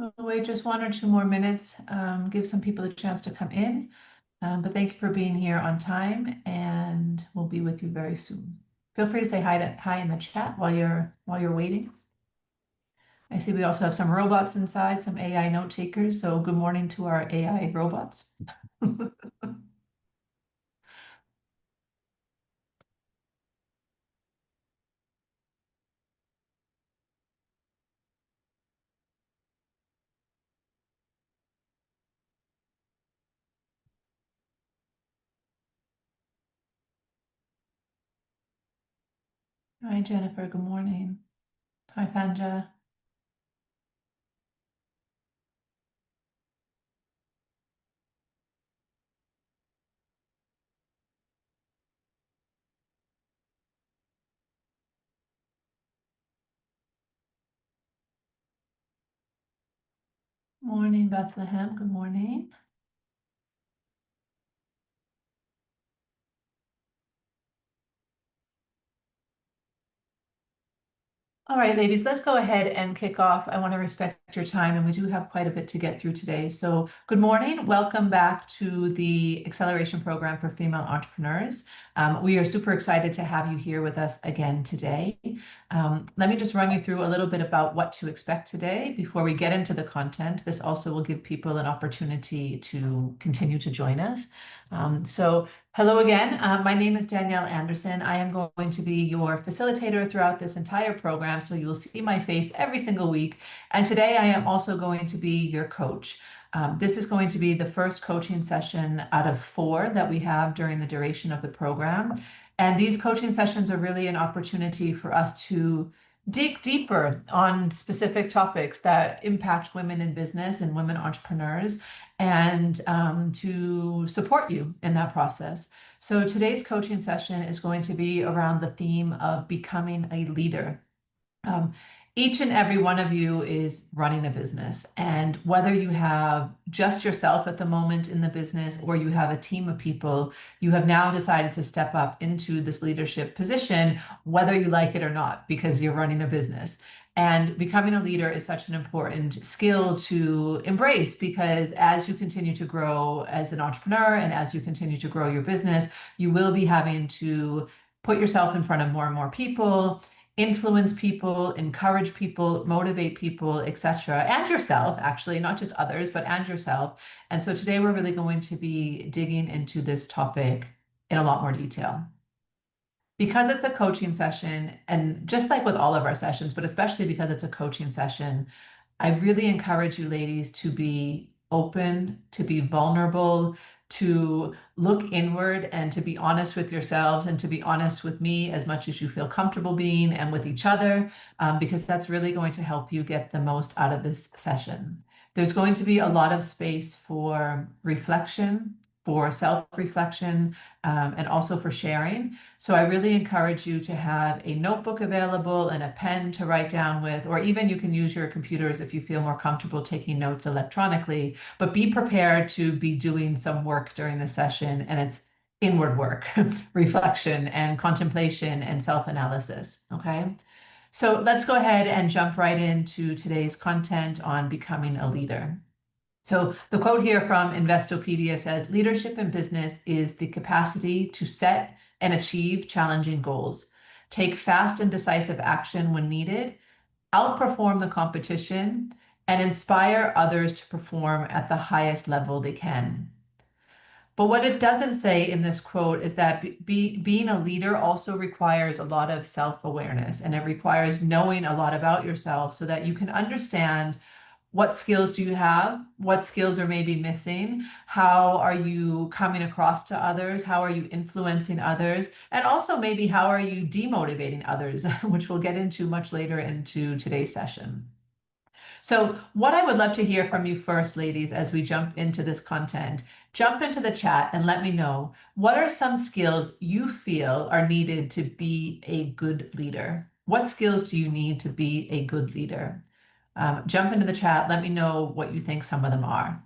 We'll wait just 1 or 2 more minutes, give some people a chance to come in. But thank you for being here on time, and we'll be with you very soon. Feel free to say hi in the chat while you're waiting. I see we also have some robots inside, some AI note takers. So good morning to our AI robots. Hi, Jennifer. Good morning. Hi, Fanja. Morning, Bethlehem. Good morning. All right, ladies, let's go ahead and kick off. I want to respect your time, and we do have quite a bit to get through today. So, good morning. Welcome back to the Acceleration Program for Female Entrepreneurs. We are super excited to have you here with us again today. Let me just run you through a little bit about what to expect today before we get into the content. This also will give people an opportunity to continue to join us. Hello again. My name is Danielle Anderson. I am going to be your facilitator throughout this entire program, so you will see my face every single week. And today I am also going to be your coach. This is going to be the first coaching session out of 4 that we have during the duration of the program. And these coaching sessions are really an opportunity for us to dig deeper on specific topics that impact women in business and women entrepreneurs, and to support you in that process. So today's coaching session is going to be around the theme of becoming a leader. Each and every one of you is running a business, and whether you have just yourself at the moment in the business or you have a team of people, you have now decided to step up into this leadership position, whether you like it or not, because you're running a business. And becoming a leader is such an important skill to embrace, because as you continue to grow as an entrepreneur and as you continue to grow your business, you will be having to put yourself in front of more and more people, influence people, encourage people, motivate people, etc., and yourself, actually, not just others, but and yourself. And so today we're really going to be digging into this topic in a lot more detail. Because it's a coaching session, and just like with all of our sessions, but especially because it's a coaching session, I really encourage you ladies to be open, to be vulnerable, to look inward, and to be honest with yourselves, and to be honest with me as much as you feel comfortable being, and with each other, because that's really going to help you get the most out of this session. There's going to be a lot of space for reflection, for self-reflection, and also for sharing. So I really encourage you to have a notebook available and a pen to write down with, or even you can use your computers if you feel more comfortable taking notes electronically, but be prepared to be doing some work during the session, and it's inward work, reflection and contemplation and self-analysis, okay? So let's go ahead and jump right into today's content on becoming a leader. So the quote here from Investopedia says, "Leadership in business is the capacity to set and achieve challenging goals, take fast and decisive action when needed, outperform the competition, and inspire others to perform at the highest level they can." But what it doesn't say in this quote is that being a leader also requires a lot of self-awareness, and it requires knowing a lot about yourself so that you can understand what skills do you have, what skills are maybe missing, how are you coming across to others, how are you influencing others, and also maybe how are you demotivating others, which we'll get into much later into today's session. So what I would love to hear from you first, ladies, as we jump into this content, jump into the chat and let me know, what are some skills you feel are needed to be a good leader? What skills do you need to be a good leader? Jump into the chat, let me know what you think some of them are.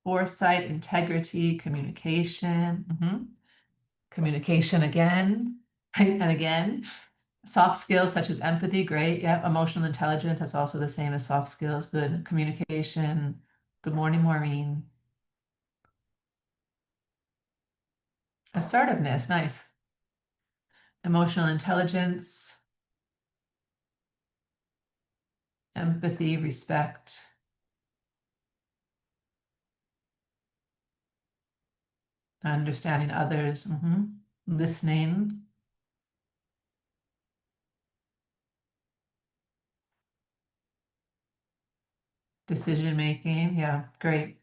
Foresight, integrity, communication. Communication again and again. Soft skills such as empathy, great. Yeah. Emotional intelligence, that's also the same as soft skills. Good. Communication. Good morning, Maureen. Assertiveness, nice. Emotional intelligence, empathy, respect, understanding others, listening, decision making. Yeah, great.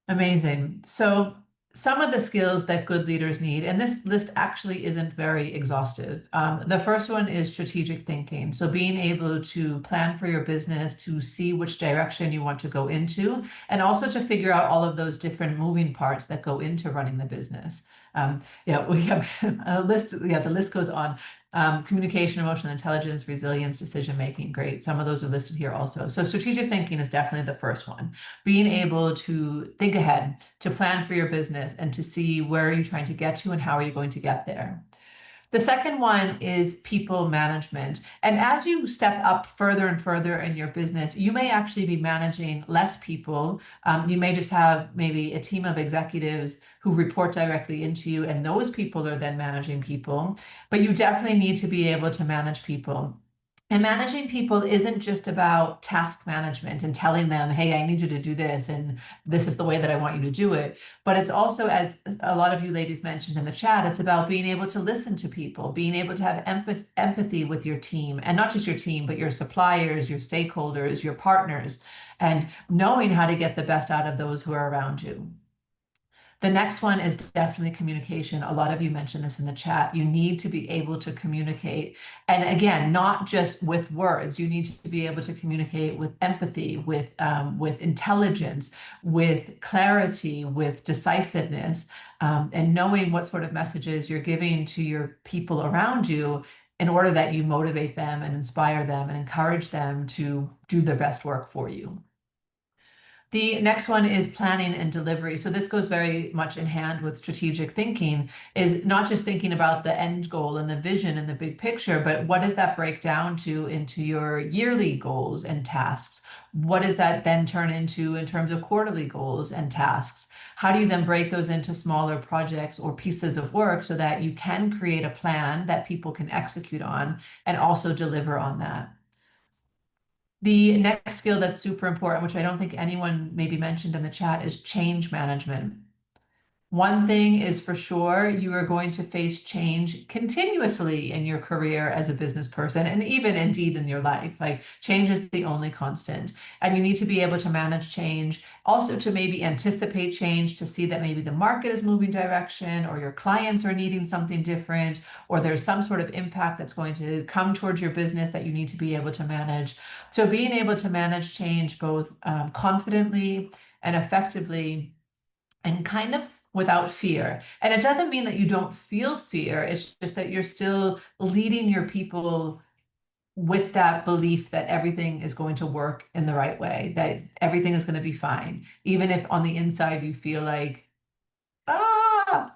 Amazing. So, some of the skills that good leaders need, and this list actually isn't very exhaustive. The first one is strategic thinking. So, being able to plan for your business, to see which direction you want to go into, and also to figure out all of those different moving parts that go into running the business. Yeah, we have a list. Yeah, the list goes on. Communication, emotional intelligence, resilience, decision making. Great. Some of those are listed here also. So, strategic thinking is definitely the first one, being able to think ahead, to plan for your business, and to see where are you trying to get to and how are you going to get there. The second one is people management. And as you step up further and further in your business, you may actually be managing less people. You may just have maybe a team of executives who report directly into you, and those people are then managing people. But you definitely need to be able to manage people. And managing people isn't just about task management and telling them, hey, I need you to do this, and this is the way that I want you to do it. But it's also, as a lot of you ladies mentioned in the chat, it's about being able to listen to people, being able to have empathy with your team, and not just your team, but your suppliers, your stakeholders, your partners, and knowing how to get the best out of those who are around you. The next one is definitely communication. A lot of you mentioned this in the chat. You need to be able to communicate. And again, not just with words. You need to be able to communicate with empathy, with intelligence, with clarity, with decisiveness, and knowing what sort of messages you're giving to your people around you in order that you motivate them and inspire them and encourage them to do their best work for you. The next one is planning and delivery. So this goes very much in hand with strategic thinking, is not just thinking about the end goal and the vision and the big picture, but what does that break down to into your yearly goals and tasks? What does that then turn into in terms of quarterly goals and tasks? How do you then break those into smaller projects or pieces of work so that you can create a plan that people can execute on and also deliver on that? The next skill that's super important, which I don't think anyone maybe mentioned in the chat, is change management. One thing is for sure, you are going to face change continuously in your career as a business person, and even indeed in your life. Like change is the only constant, and you need to be able to manage change, also to maybe anticipate change, to see that maybe the market is moving direction, or your clients are needing something different, or there's some sort of impact that's going to come towards your business that you need to be able to manage. So being able to manage change both confidently and effectively and kind of without fear. And it doesn't mean that you don't feel fear. It's just that you're still leading your people with that belief that everything is going to work in the right way, that everything is going to be fine. Even if on the inside you feel like,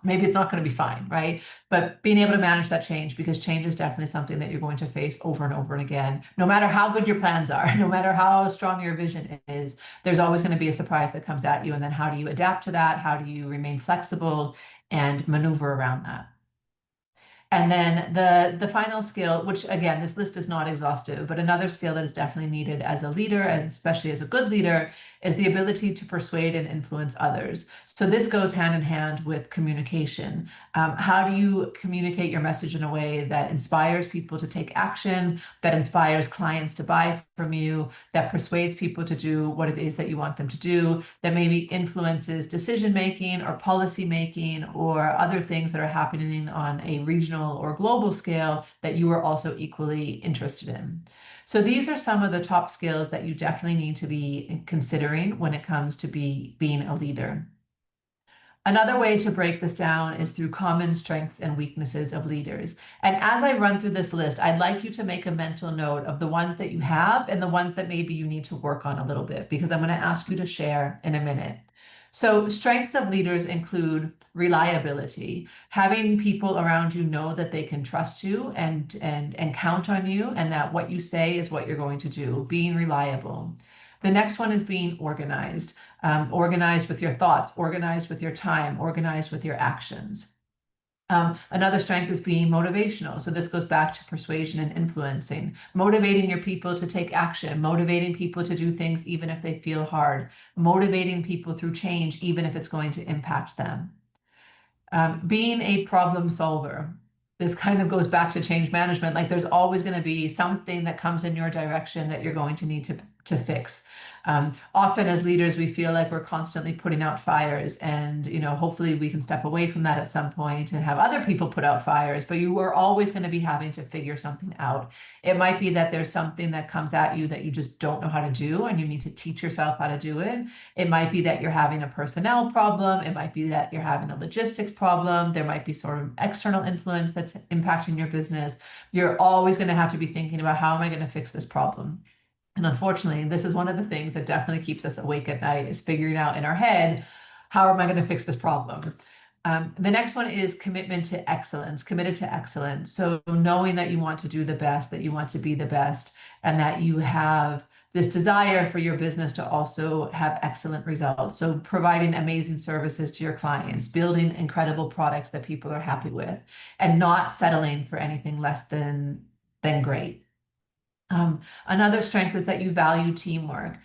maybe it's not going to be fine, right? But being able to manage that change, because change is definitely something that you're going to face over and over and again. No matter how good your plans are, no matter how strong your vision is, there's always going to be a surprise that comes at you. And then how do you adapt to that? How do you remain flexible and maneuver around that? And then the final skill, which again, this list is not exhaustive, but another skill that is definitely needed as a leader, especially as a good leader, is the ability to persuade and influence others. So this goes hand in hand with communication. How do you communicate your message in a way that inspires people to take action, that inspires clients to buy from you, that persuades people to do what it is that you want them to do, that maybe influences decision making or policy making or other things that are happening on a regional or global scale that you are also equally interested in. So these are some of the top skills that you definitely need to be considering when it comes to being a leader. Another way to break this down is through common strengths and weaknesses of leaders. And as I run through this list, I'd like you to make a mental note of the ones that you have and the ones that maybe you need to work on a little bit, because I'm going to ask you to share in a minute. So strengths of leaders include reliability, having people around you know that they can trust you and count on you, and that what you say is what you're going to do, being reliable. The next one is being organized, organized with your thoughts, organized with your time, organized with your actions. Another strength is being motivational. So this goes back to persuasion and influencing, motivating your people to take action, motivating people to do things even if they feel hard, motivating people through change even if it's going to impact them. Being a problem solver. This kind of goes back to change management. Like there's always going to be something that comes in your direction that you're going to need to fix. Often as leaders, we feel like we're constantly putting out fires, and hopefully we can step away from that at some point and have other people put out fires, but you are always going to be having to figure something out. It might be that there's something that comes at you that you just don't know how to do, and you need to teach yourself how to do it. It might be that you're having a personnel problem. It might be that you're having a logistics problem. There might be sort of external influence that's impacting your business. You're always going to have to be thinking about, how am I going to fix this problem? And unfortunately, this is one of the things that definitely keeps us awake at night, is figuring out in our head, how am I going to fix this problem? The next one is commitment to excellence, committed to excellence. So knowing that you want to do the best, that you want to be the best, and that you have this desire for your business to also have excellent results. So providing amazing services to your clients, building incredible products that people are happy with, and not settling for anything less than great. Another strength is that you value teamwork.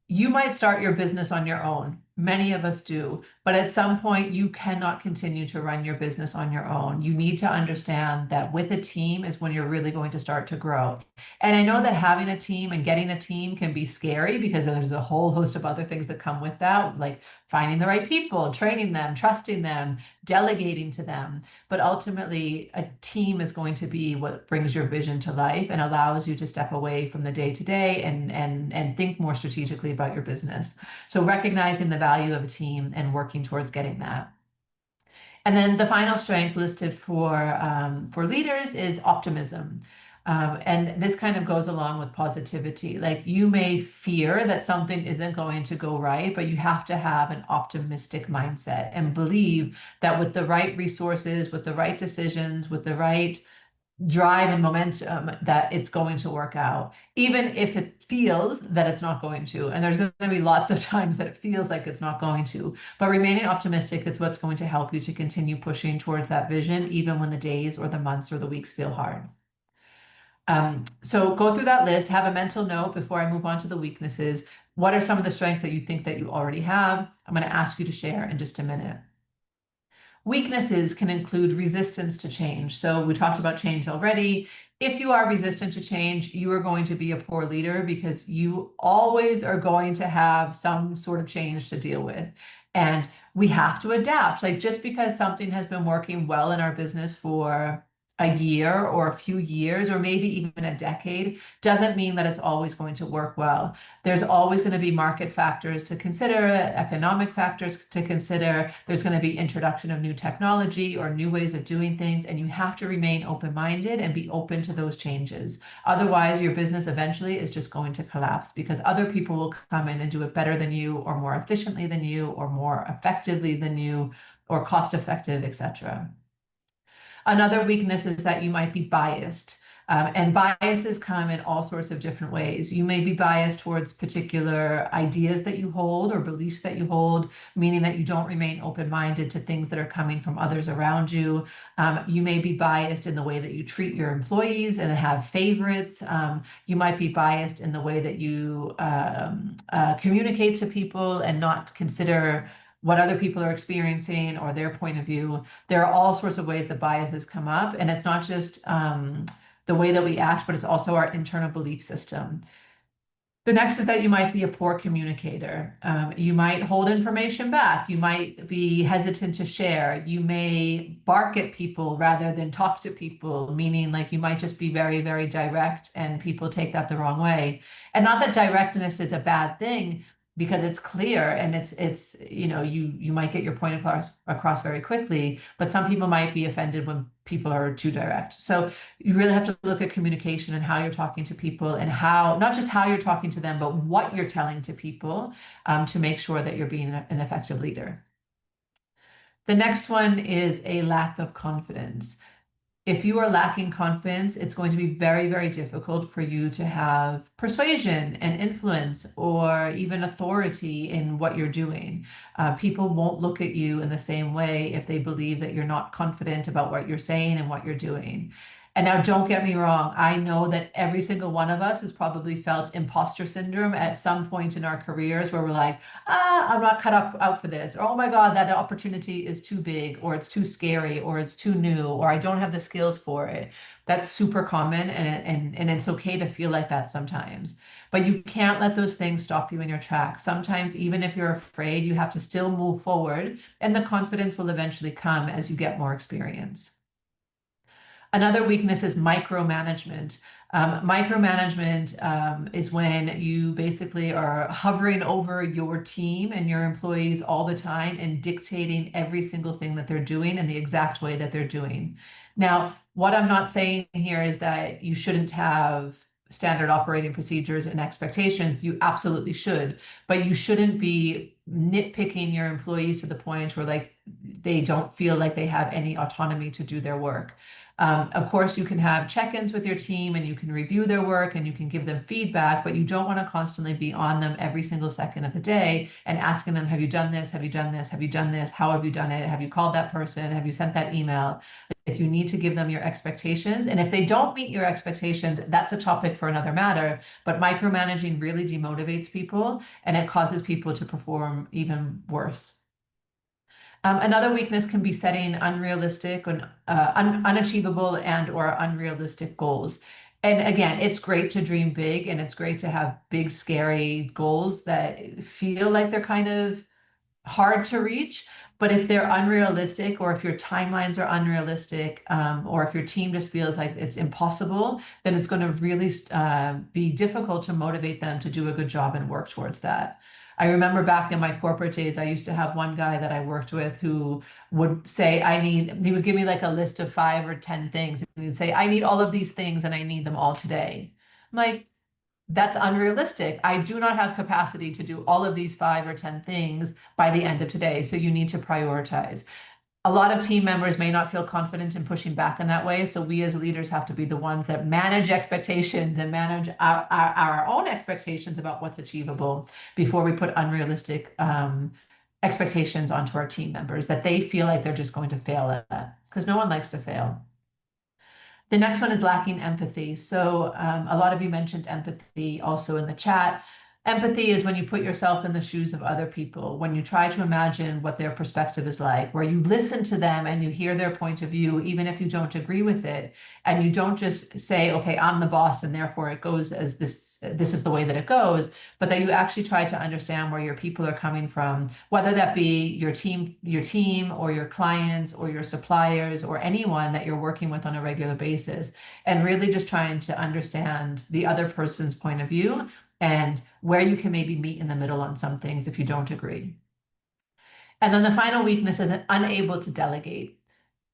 You might start your business on your own. Many of us do, but at some point you cannot continue to run your business on your own. You need to understand that with a team is when you're really going to start to grow. And I know that having a team and getting a team can be scary, because there's a whole host of other things that come with that, like finding the right people, training them, trusting them, delegating to them. But ultimately, a team is going to be what brings your vision to life and allows you to step away from the day to day and think more strategically about your business. So recognizing the value of a team and working towards getting that. And then the final strength listed for leaders is optimism. And this kind of goes along with positivity. Like you may fear that something isn't going to go right, but you have to have an optimistic mindset and believe that with the right resources, with the right decisions, with the right drive and momentum, that it's going to work out, even if it feels that it's not going to. And there's going to be lots of times that it feels like it's not going to, but remaining optimistic is what's going to help you to continue pushing towards that vision, even when the days or the months or the weeks feel hard. So go through that list, have a mental note before I move on to the weaknesses. What are some of the strengths that you think that you already have? I'm going to ask you to share in just a minute. Weaknesses can include resistance to change. So we talked about change already. If you are resistant to change, you are going to be a poor leader, because you always are going to have some sort of change to deal with. And we have to adapt. Like just because something has been working well in our business for a year or a few years or maybe even a decade doesn't mean that it's always going to work well. There's always going to be market factors to consider, economic factors to consider. There's going to be introduction of new technology or new ways of doing things, and you have to remain open-minded and be open to those changes. Otherwise, your business eventually is just going to collapse, because other people will come in and do it better than you, or more efficiently than you, or more effectively than you, or cost effective, etc. Another weakness is that you might be biased. And biases come in all sorts of different ways. You may be biased towards particular ideas that you hold or beliefs that you hold, meaning that you don't remain open-minded to things that are coming from others around you. You may be biased in the way that you treat your employees and have favorites. You might be biased in the way that you communicate to people and not consider what other people are experiencing or their point of view. There are all sorts of ways that biases come up, and it's not just the way that we act, but it's also our internal belief system. The next is that you might be a poor communicator. You might hold information back. You might be hesitant to share. You may bark at people rather than talk to people, meaning like you might just be very, very direct and people take that the wrong way. And not that directness is a bad thing, because it's clear and it's you might get your point across very quickly, but some people might be offended when people are too direct. So you really have to look at communication and how you're talking to people, and how, not just how you're talking to them, but what you're telling to people, to make sure that you're being an effective leader. The next one is a lack of confidence. If you are lacking confidence, it's going to be very, very difficult for you to have persuasion and influence or even authority in what you're doing. People won't look at you in the same way if they believe that you're not confident about what you're saying and what you're doing. And now, don't get me wrong, I know that every single one of us has probably felt imposter syndrome at some point in our careers where we're like, I'm not cut up out for this, or oh my God, that opportunity is too big, or it's too scary, or it's too new, or I don't have the skills for it. That's super common, and it's okay to feel like that sometimes. But you can't let those things stop you in your tracks. Sometimes, even if you're afraid, you have to still move forward, and the confidence will eventually come as you get more experience. Another weakness is micromanagement. Micromanagement is when you basically are hovering over your team and your employees all the time and dictating every single thing that they're doing in the exact way that they're doing. Now, what I'm not saying here is that you shouldn't have standard operating procedures and expectations. You absolutely should, but you shouldn't be nitpicking your employees to the point where like they don't feel like they have any autonomy to do their work. Of course, you can have check-ins with your team and you can review their work and you can give them feedback, but you don't want to constantly be on them every single second of the day and asking them, have you done this? Have you done this? Have you done this? How have you done it? Have you called that person? Have you sent that email? If you need to give them your expectations, and if they don't meet your expectations, that's a topic for another matter, but micromanaging really demotivates people and it causes people to perform even worse. Another weakness can be setting unrealistic and unachievable and or unrealistic goals. And again, it's great to dream big and it's great to have big, scary goals that feel like they're kind of hard to reach. But if they're unrealistic, or if your timelines are unrealistic, or if your team just feels like it's impossible, then it's going to really be difficult to motivate them to do a good job and work towards that. I remember back in my corporate days, I used to have one guy that I worked with who would say, he would give me like a list of 5 or 10 things. And he'd say, I need all of these things and I need them all today. I'm like, that's unrealistic. I do not have capacity to do all of these 5 or 10 things by the end of today. So you need to prioritize. A lot of team members may not feel confident in pushing back in that way. So we as leaders have to be the ones that manage expectations and manage our own expectations about what's achievable before we put unrealistic expectations onto our team members that they feel like they're just going to fail at, because no one likes to fail. The next one is lacking empathy. So a lot of you mentioned empathy also in the chat. Empathy is when you put yourself in the shoes of other people, when you try to imagine what their perspective is like, where you listen to them and you hear their point of view, even if you don't agree with it. And you don't just say, okay, I'm the boss and therefore it goes as this is the way that it goes, but that you actually try to understand where your people are coming from, whether that be your team or your clients or your suppliers or anyone that you're working with on a regular basis, and really just trying to understand the other person's point of view and where you can maybe meet in the middle on some things if you don't agree. And then the final weakness is unable to delegate.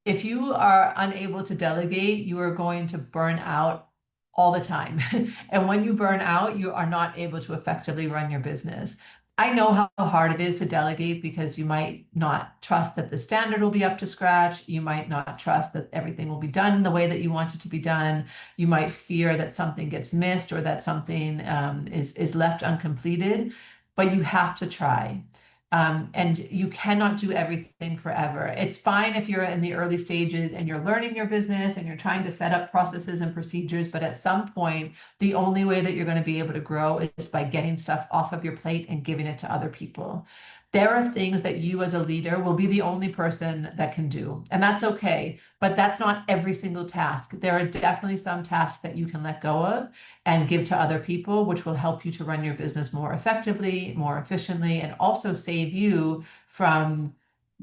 If you are unable to delegate, you are going to burn out all the time. And when you burn out, you are not able to effectively run your business. I know how hard it is to delegate because you might not trust that the standard will be up to scratch. You might not trust that everything will be done the way that you want it to be done. You might fear that something gets missed or that something is left uncompleted, but you have to try. And you cannot do everything forever. It's fine if you're in the early stages and you're learning your business and you're trying to set up processes and procedures, but at some point, the only way that you're going to be able to grow is by getting stuff off of your plate and giving it to other people. There are things that you as a leader will be the only person that can do, and that's okay, but that's not every single task. There are definitely some tasks that you can let go of and give to other people, which will help you to run your business more effectively, more efficiently, and also save you from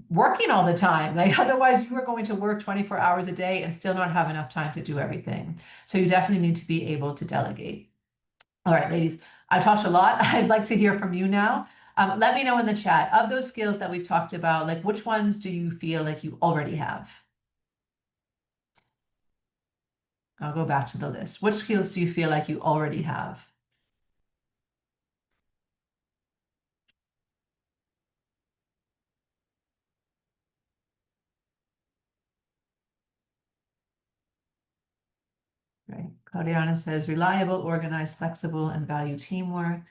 working all the time. Like otherwise you are going to work 24 hours a day and still not have enough time to do everything. So you definitely need to be able to delegate. All right, ladies, I talked a lot. I'd like to hear from you now. Let me know in the chat of those skills that we've talked about, like which ones do you feel like you already have? I'll go back to the list. Which skills do you feel like you already have? Right. Claudiana says reliable, organized, flexible, and value teamwork.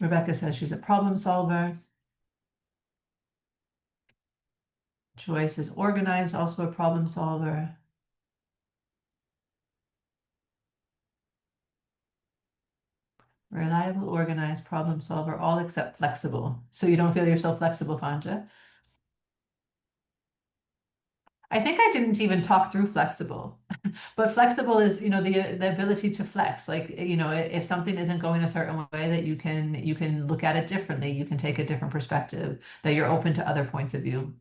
Rebecca says she's a problem solver. Joyce is organized, also a problem solver. Reliable, organized, problem solver, all except flexible. So you don't feel you're so flexible, Fanja? I think I didn't even talk through flexible, but flexible is, the ability to flex. Like, if something isn't going a certain way, that you can look at it differently. You can take a different perspective, that you're open to other points of view.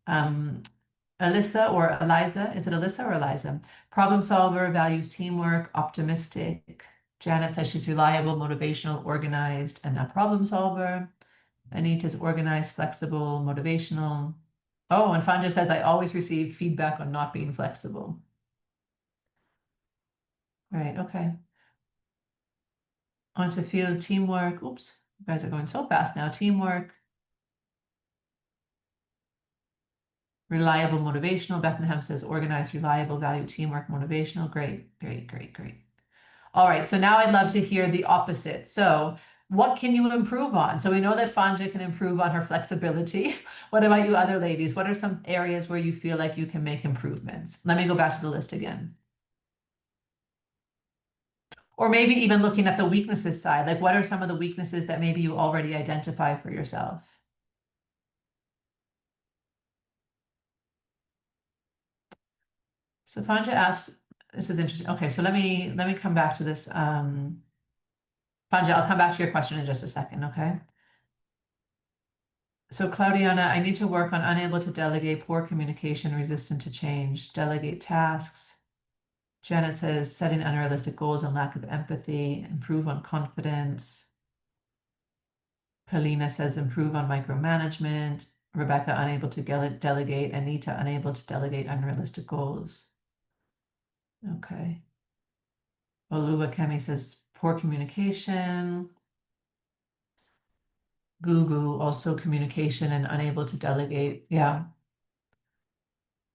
Alyssa or Eliza, is it Alyssa or Eliza? Problem solver, values teamwork, optimistic. Janet says she's reliable, motivational, organized, and a problem solver. Anita's organized, flexible, motivational. Oh, and Fanja says, I always receive feedback on not being flexible. Right, okay. On to field teamwork. Oops, you guys are going so fast now. Teamwork, reliable, motivational. Bethlehem says organized, reliable, value, teamwork, motivational. Great, great, great, great. All right, so now I'd love to hear the opposite. So what can you improve on? So we know that Fanja can improve on her flexibility. What about you other ladies? What are some areas where you feel like you can make improvements? Let me go back to the list again. Or maybe even looking at the weaknesses side, like what are some of the weaknesses that maybe you already identify for yourself? So Fanja asks, this is interesting. Okay, so let me come back to this. Fanja, I'll come back to your question in just a second, okay? So Claudiana, I need to work on unable to delegate, poor communication, resistant to change, delegate tasks. Janet says setting unrealistic goals and lack of empathy, improve on confidence. Polina says improve on micromanagement. Rebecca unable to delegate. Anita unable to delegate unrealistic goals. Okay. Oluwa Kemi says poor communication. Gugu also communication and unable to delegate. Yeah.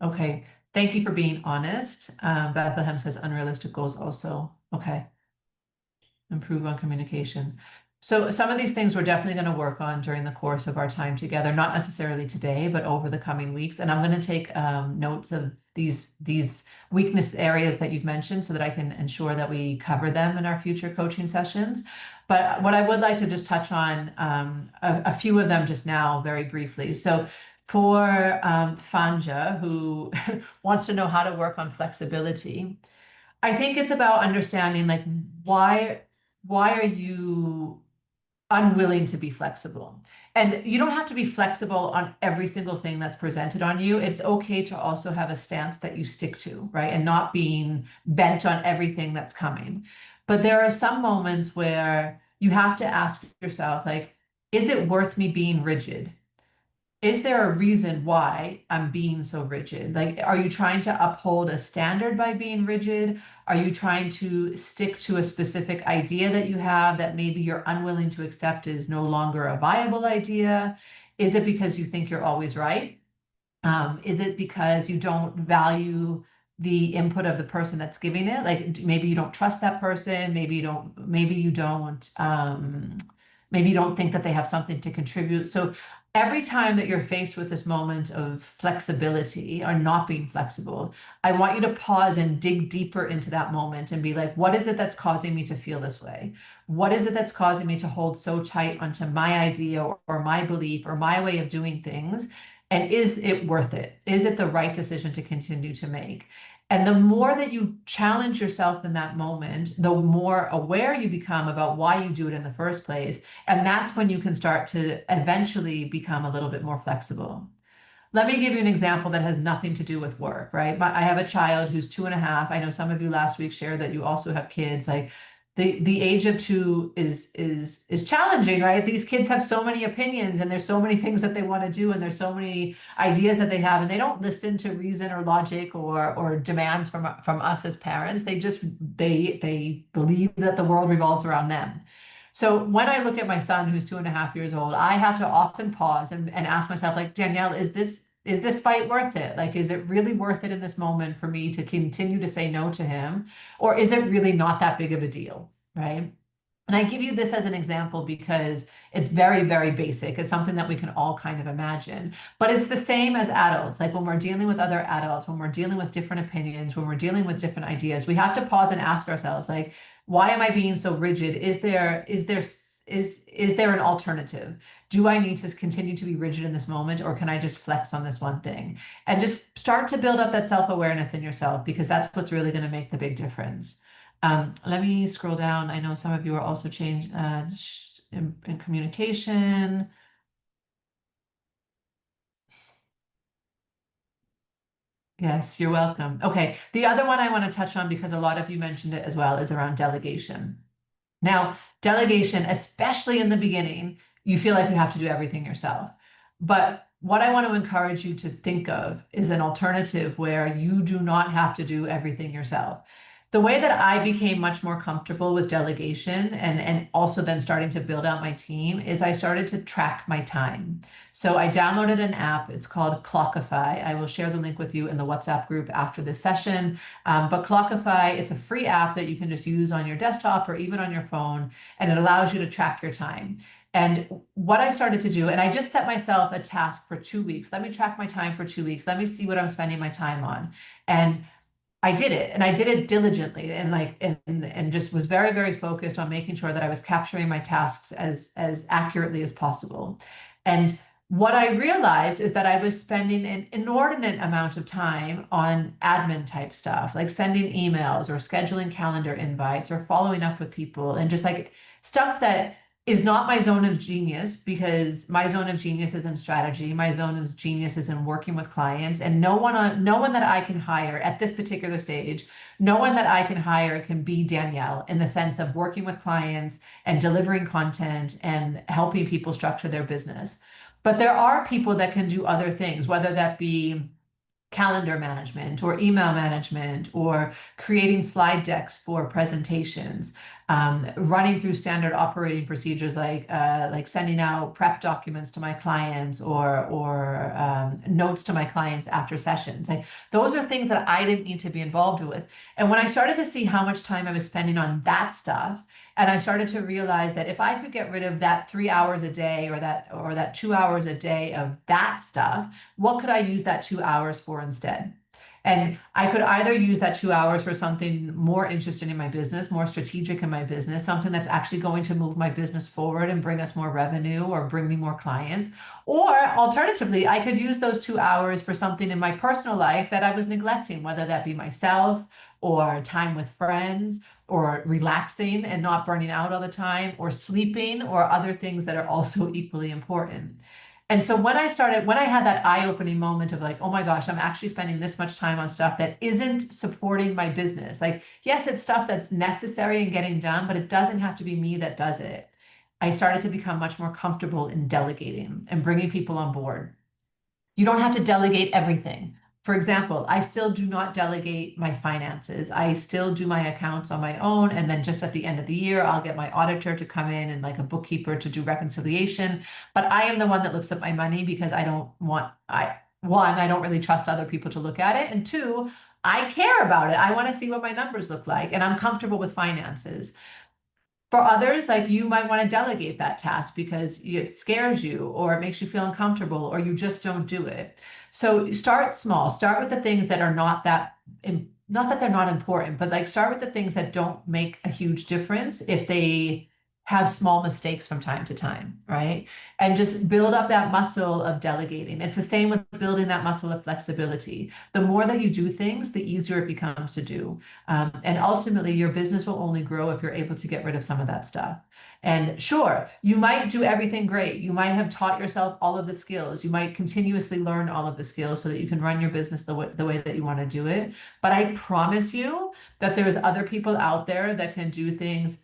Okay. Thank you for being honest. Bethlehem says unrealistic goals also. Okay. Improve on communication. So some of these things we're definitely going to work on during the course of our time together, not necessarily today, but over the coming weeks. And I'm going to take notes of these weakness areas that you've mentioned so that I can ensure that we cover them in our future coaching sessions. But what I would like to just touch on a few of them just now very briefly. So for Fanja, who wants to know how to work on flexibility, I think it's about understanding like why are you unwilling to be flexible? And you don't have to be flexible on every single thing that's presented on you. It's okay to also have a stance that you stick to, right? And not being bent on everything that's coming. But there are some moments where you have to ask yourself, like, is it worth me being rigid? Is there a reason why I'm being so rigid? Like, are you trying to uphold a standard by being rigid? Are you trying to stick to a specific idea that you have that maybe you're unwilling to accept is no longer a viable idea? Is it because you think you're always right? Is it because you don't value the input of the person that's giving it? Like maybe you don't trust that person, maybe you don't think that they have something to contribute. So every time that you're faced with this moment of flexibility or not being flexible, I want you to pause and dig deeper into that moment and be like, what is it that's causing me to feel this way? What is it that's causing me to hold so tight onto my idea or my belief or my way of doing things? And is it worth it? Is it the right decision to continue to make? And the more that you challenge yourself in that moment, the more aware you become about why you do it in the first place. And that's when you can start to eventually become a little bit more flexible. Let me give you an example that has nothing to do with work, right? I have a child who's 2.5. I know some of you last week shared that you also have kids. Like the age of 2 is challenging, right? These kids have so many opinions, and there's so many things that they want to do, and there's so many ideas that they have, and they don't listen to reason or logic or demands from us as parents. They believe that the world revolves around them. So when I look at my son, who's 2.5 years old, I have to often pause and ask myself, like, Danielle, is this fight worth it? Like, is it really worth it in this moment for me to continue to say no to him? Or is it really not that big of a deal, right? And I give you this as an example because it's very, very basic. It's something that we can all kind of imagine. But it's the same as adults. Like when we're dealing with other adults, when we're dealing with different opinions, when we're dealing with different ideas, we have to pause and ask ourselves, like, why am I being so rigid? Is there an alternative? Do I need to continue to be rigid in this moment, or can I just flex on this one thing? And just start to build up that self-awareness in yourself, because that's what's really going to make the big difference. Let me scroll down. I know some of you are also changed in communication. Yes, you're welcome. Okay, the other one I want to touch on, because a lot of you mentioned it as well, is around delegation. Now, delegation, especially in the beginning, you feel like you have to do everything yourself. But what I want to encourage you to think of is an alternative where you do not have to do everything yourself. The way that I became much more comfortable with delegation and also then starting to build out my team is I started to track my time. So I downloaded an app. It's called Clockify. I will share the link with you in the WhatsApp group after this session. But Clockify, it's a free app that you can just use on your desktop or even on your phone, and it allows you to track your time. And what I started to do, and I just set myself a task for 2 weeks. Let me track my time for 2 weeks. Let me see what I'm spending my time on. And I did it, and I did it diligently, and just was very, very focused on making sure that I was capturing my tasks as accurately as possible. And what I realized is that I was spending an inordinate amount of time on admin type stuff, like sending emails or scheduling calendar invites or following up with people, and just like stuff that is not my zone of genius, because my zone of genius is in strategy. My zone of genius is in working with clients, and no one that I can hire at this particular stage, no one that I can hire can be Danielle in the sense of working with clients and delivering content and helping people structure their business. But there are people that can do other things, whether that be calendar management or email management or creating slide decks for presentations, running through standard operating procedures like sending out prep documents to my clients or notes to my clients after sessions. Like those are things that I didn't need to be involved with. And when I started to see how much time I was spending on that stuff, and I started to realize that if I could get rid of that 3 hours a day or that 2 hours a day of that stuff, what could I use that 2 hours for instead? And I could either use that 2 hours for something more interesting in my business, more strategic in my business, something that's actually going to move my business forward and bring us more revenue or bring me more clients. Or alternatively, I could use those 2 hours for something in my personal life that I was neglecting, whether that be myself or time with friends or relaxing and not burning out all the time, or sleeping, or other things that are also equally important. And so when I had that eye-opening moment of like, oh my gosh, I'm actually spending this much time on stuff that isn't supporting my business. Like, yes, it's stuff that's necessary and getting done, but it doesn't have to be me that does it. I started to become much more comfortable in delegating and bringing people on board. You don't have to delegate everything. For example, I still do not delegate my finances. I still do my accounts on my own. And then just at the end of the year, I'll get my auditor to come in and like a bookkeeper to do reconciliation. But I am the one that looks at my money, because I don't really trust other people to look at it. And two, I care about it. I want to see what my numbers look like, and I'm comfortable with finances. For others, like you might want to delegate that task because it scares you or it makes you feel uncomfortable or you just don't do it. So start small. Start with the things that are not that they're not important, but like start with the things that don't make a huge difference if they have small mistakes from time to time, right? And just build up that muscle of delegating. It's the same with building that muscle of flexibility. The more that you do things, the easier it becomes to do. And ultimately, your business will only grow if you're able to get rid of some of that stuff. And sure, you might do everything great. You might have taught yourself all of the skills. You might continuously learn all of the skills so that you can run your business the way that you want to do it. But I promise you that there's other people out there that can do things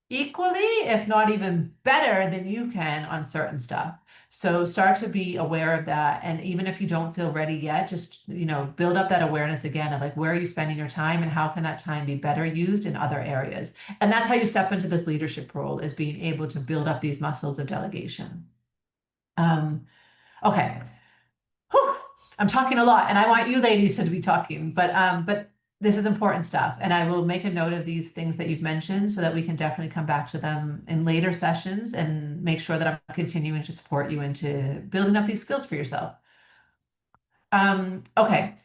equally, if not even better than you can on certain stuff. So start to be aware of that. And even if you don't feel ready yet, just, build up that awareness again of like, where are you spending your time and how can that time be better used in other areas? And that's how you step into this leadership role, is being able to build up these muscles of delegation. Okay. Whew, I'm talking a lot, and I want you ladies to be talking, but this is important stuff, and I will make a note of these things that you've mentioned so that we can definitely come back to them in later sessions and make sure that I'm continuing to support you into building up these skills for yourself. Okay.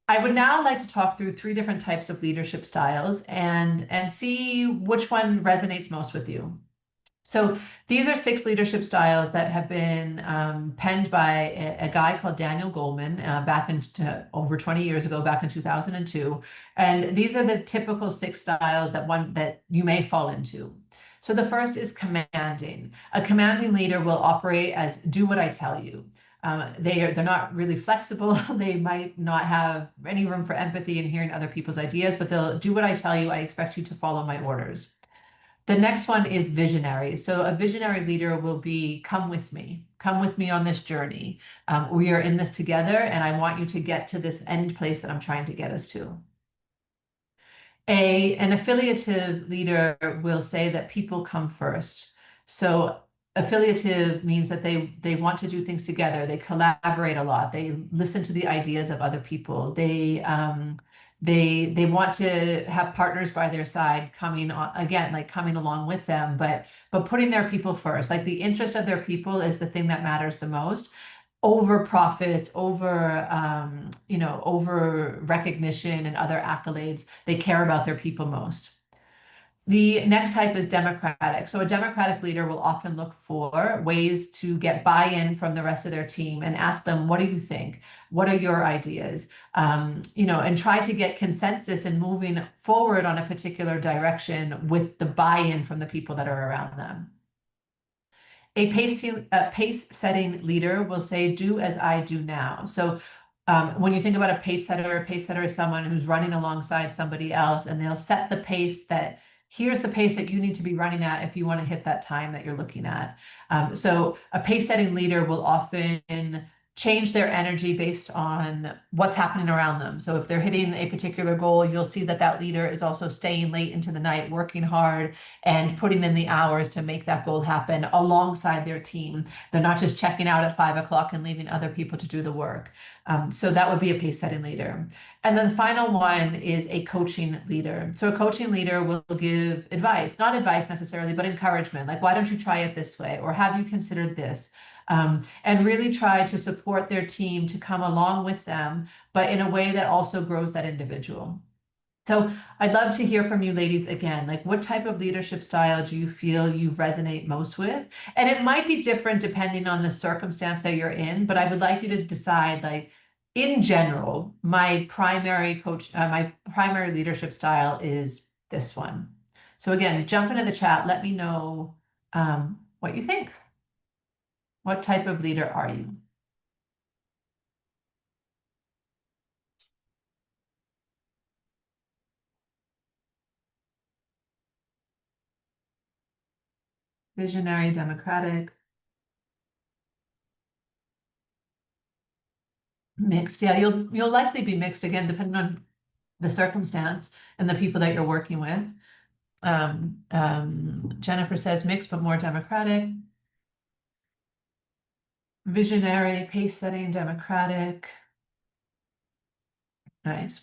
I would now like to talk through three different types of leadership styles and see which one resonates most with you. So these are six leadership styles that have been penned by a guy called Daniel Goleman back in over 20 years ago, back in 2002. And these are the typical six styles that you may fall into. So the first is commanding. A commanding leader will operate as do what I tell you. They're not really flexible. They might not have any room for empathy and hearing other people's ideas, but they'll do what I tell you. I expect you to follow my orders. The next one is visionary. So a visionary leader will be, come with me. Come with me on this journey. We are in this together, and I want you to get to this end place that I'm trying to get us to. An affiliative leader will say that people come first. So affiliative means that they want to do things together. They collaborate a lot. They listen to the ideas of other people. They want to have partners by their side coming on, again, like coming along with them, but putting their people first. Like the interest of their people is the thing that matters the most over profits, over recognition and other accolades. They care about their people most. The next type is democratic. So a democratic leader will often look for ways to get buy-in from the rest of their team and ask them, what do you think? What are your ideas? And try to get consensus and moving forward on a particular direction with the buy-in from the people that are around them. A pace setting leader will say, do as I do now. So when you think about a pace setter is someone who's running alongside somebody else, and they'll set the pace that here's the pace that you need to be running at if you want to hit that time that you're looking at. So a pace setting leader will often change their energy based on what's happening around them. So if they're hitting a particular goal, you'll see that that leader is also staying late into the night, working hard and putting in the hours to make that goal happen alongside their team. They're not just checking out at 5 o'clock and leaving other people to do the work. So that would be a pace setting leader. And then the final one is a coaching leader. So a coaching leader will give advice, not advice necessarily, but encouragement. Like, why don't you try it this way? Or have you considered this? And really try to support their team to come along with them, but in a way that also grows that individual. So I'd love to hear from you ladies again, like what type of leadership style do you feel you resonate most with? And it might be different depending on the circumstance that you're in, but I would like you to decide, like, in general, my primary leadership style is this one. So again, jump into the chat, let me know what you think. What type of leader are you? Visionary, democratic, mixed. Yeah, you'll likely be mixed again, depending on the circumstance and the people that you're working with. Jennifer says mixed, but more democratic. Visionary, pace setting, democratic. Nice.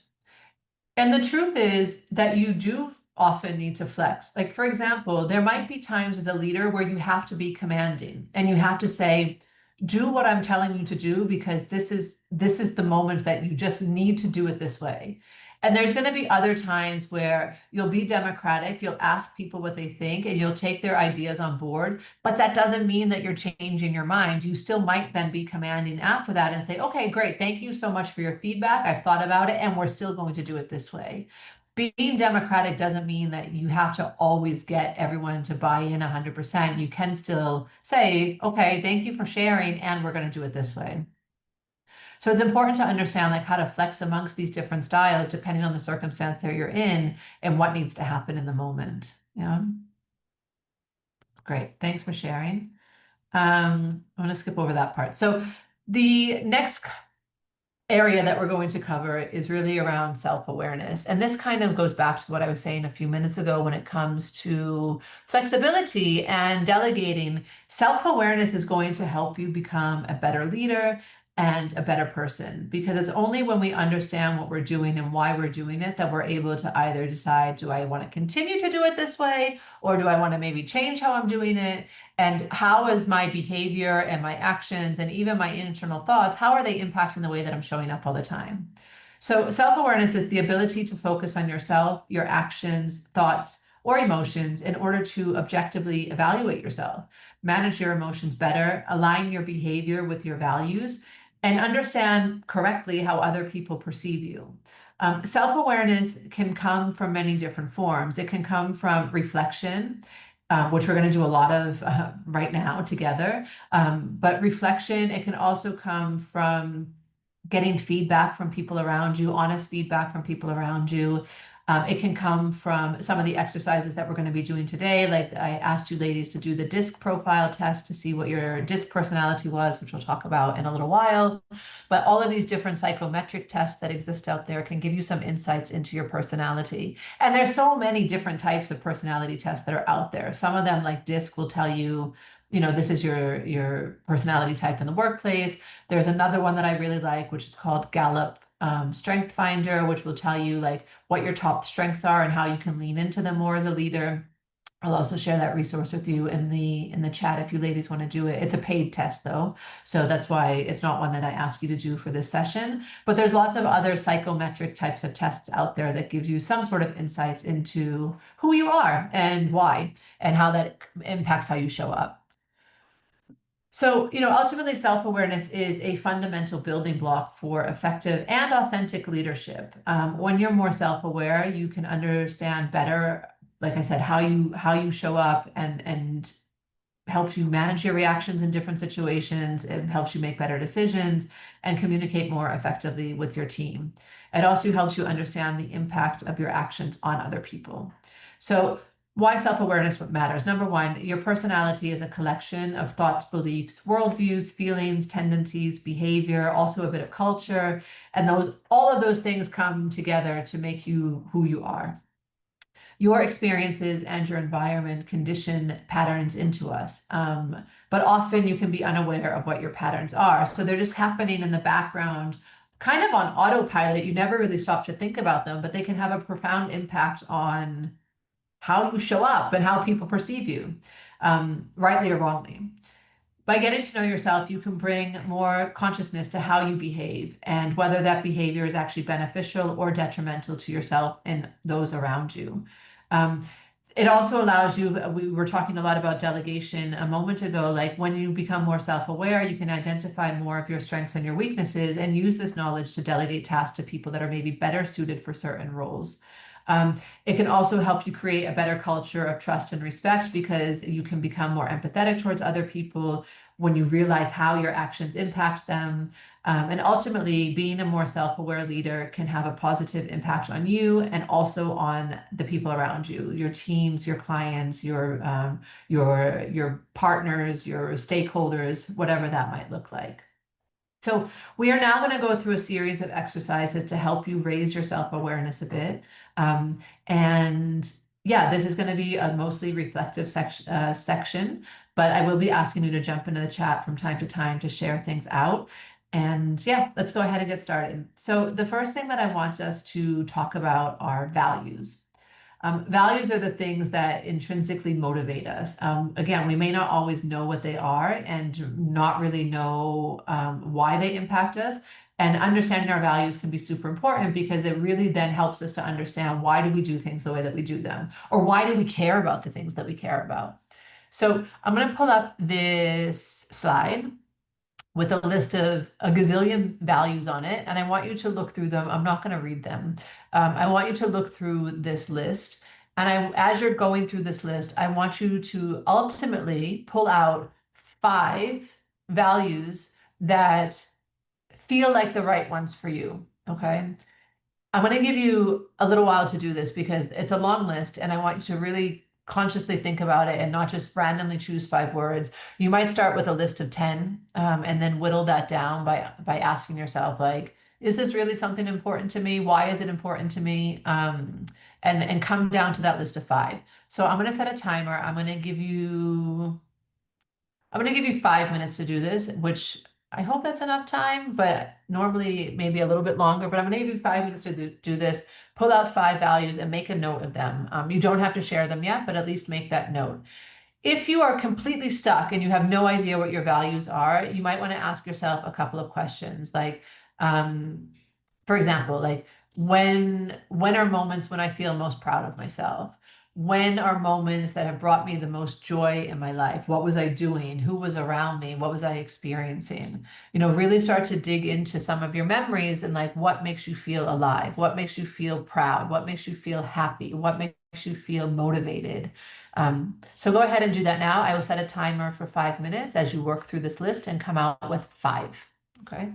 And the truth is that you do often need to flex. Like, for example, there might be times as a leader where you have to be commanding and you have to say, do what I'm telling you to do because this is the moment that you just need to do it this way. And there's going to be other times where you'll be democratic, you'll ask people what they think, and you'll take their ideas on board. But that doesn't mean that you're changing your mind. You still might then be commanding after that and say, okay, great, thank you so much for your feedback. I've thought about it, and we're still going to do it this way. Being democratic doesn't mean that you have to always get everyone to buy in 100%. You can still say, okay, thank you for sharing, and we're going to do it this way. So it's important to understand like how to flex amongst these different styles depending on the circumstance that you're in and what needs to happen in the moment. Yeah. Great. Thanks for sharing. I'm going to skip over that part. So the next area that we're going to cover is really around self-awareness. And this kind of goes back to what I was saying a few minutes ago when it comes to flexibility and delegating. Self-awareness is going to help you become a better leader and a better person, because it's only when we understand what we're doing and why we're doing it that we're able to either decide, do I want to continue to do it this way, or do I want to maybe change how I'm doing it? And how is my behavior and my actions and even my internal thoughts, how are they impacting the way that I'm showing up all the time? So self-awareness is the ability to focus on yourself, your actions, thoughts, or emotions in order to objectively evaluate yourself, manage your emotions better, align your behavior with your values, and understand correctly how other people perceive you. Self-awareness can come from many different forms. It can come from reflection, which we're going to do a lot of right now together. But reflection, it can also come from getting feedback from people around you, honest feedback from people around you. It can come from some of the exercises that we're going to be doing today. Like I asked you ladies to do the DISC profile test to see what your DISC personality was, which we'll talk about in a little while. But all of these different psychometric tests that exist out there can give you some insights into your personality. And there's so many different types of personality tests that are out there. Some of them, like DISC, will tell you, this is your personality type in the workplace. There's another one that I really like, which is called Gallup Strength Finder, which will tell you like what your top strengths are and how you can lean into them more as a leader. I'll also share that resource with you in the chat if you ladies want to do it. It's a paid test though, so that's why it's not one that I ask you to do for this session. But there's lots of other psychometric types of tests out there that gives you some sort of insights into who you are and why, and how that impacts how you show up. So, ultimately, self-awareness is a fundamental building block for effective and authentic leadership. When you're more self-aware, you can understand better, like I said, how you show up, and helps you manage your reactions in different situations. It helps you make better decisions and communicate more effectively with your team. It also helps you understand the impact of your actions on other people. So why self-awareness matters? Number one, your personality is a collection of thoughts, beliefs, worldviews, feelings, tendencies, behavior, also a bit of culture. And all of those things come together to make you who you are. Your experiences and your environment condition patterns into us. But often you can be unaware of what your patterns are. So they're just happening in the background, kind of on autopilot. You never really stop to think about them, but they can have a profound impact on how you show up and how people perceive you, rightly or wrongly. By getting to know yourself, you can bring more consciousness to how you behave and whether that behavior is actually beneficial or detrimental to yourself and those around you. It also allows you, we were talking a lot about delegation a moment ago, like when you become more self-aware, you can identify more of your strengths and your weaknesses and use this knowledge to delegate tasks to people that are maybe better suited for certain roles. It can also help you create a better culture of trust and respect because you can become more empathetic towards other people when you realize how your actions impact them. And ultimately, being a more self-aware leader can have a positive impact on you and also on the people around you, your teams, your clients, your partners, your stakeholders, whatever that might look like. So we are now going to go through a series of exercises to help you raise your self-awareness a bit. And yeah, this is going to be a mostly reflective section, but I will be asking you to jump into the chat from time to time to share things out. And yeah, let's go ahead and get started. So the first thing that I want us to talk about are values. Values are the things that intrinsically motivate us. Again, we may not always know what they are and not really know why they impact us. And understanding our values can be super important because it really then helps us to understand why do we do things the way that we do them, or why do we care about the things that we care about. So I'm going to pull up this slide with a list of a gazillion values on it. And I want you to look through them. I'm not going to read them. I want you to look through this list. And as you're going through this list, I want you to ultimately pull out 5 values that feel like the right ones for you. Okay. I'm going to give you a little while to do this because it's a long list and I want you to really consciously think about it and not just randomly choose 5 words. You might start with a list of 10, and then whittle that down by asking yourself, like, is this really something important to me? Why is it important to me? And come down to that list of 5. So I'm going to set a timer. I'm going to give you 5 minutes to do this, which I hope that's enough time, but normally maybe a little bit longer. But I'm going to give you 5 minutes to do this. Pull out 5 values and make a note of them. You don't have to share them yet, but at least make that note. If you are completely stuck and you have no idea what your values are, you might want to ask yourself a couple of questions, like, um, for example, like, when are moments when I feel most proud of myself? When are moments that have brought me the most joy in my life? What was I doing? Who was around me? What was I experiencing? Really start to dig into some of your memories and, like, what makes you feel alive? What makes you feel proud? What makes you feel happy? What makes you feel motivated? So go ahead and do that now. I will set a timer for 5 minutes as you work through this list and come out with 5. Okay.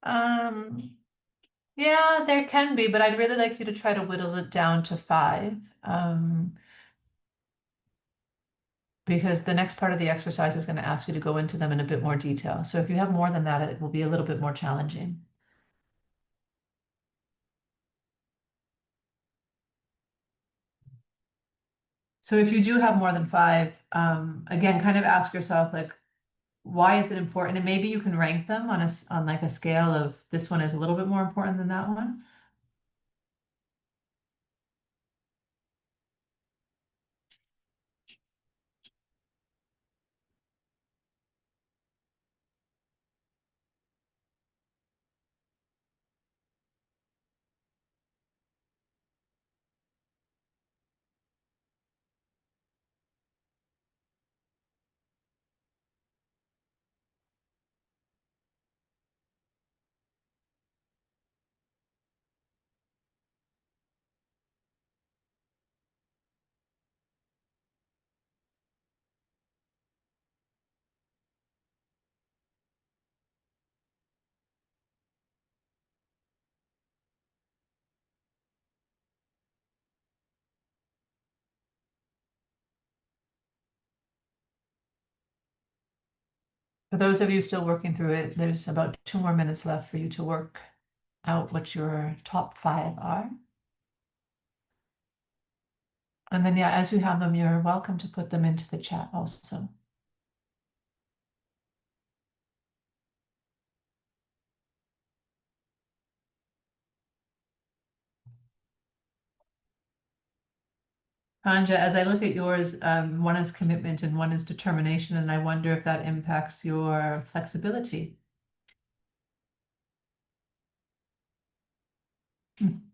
Um, yeah, there can be, but I'd really like you to try to whittle it down to 5, because the next part of the exercise is going to ask you to go into them in a bit more detail. So if you have more than that, it will be a little bit more challenging. So if you do have more than 5, again, kind of ask yourself, like, why is it important? And maybe you can rank them on like a scale of, this one is a little bit more important than that one. For those of you still working through it, there's about 2 more minutes left for you to work out what your top 5 are. And then, yeah, as you have them, you're welcome to put them into the chat also. Anja, as I look at yours, one is commitment and one is determination, and I wonder if that impacts your flexibility. Hmm.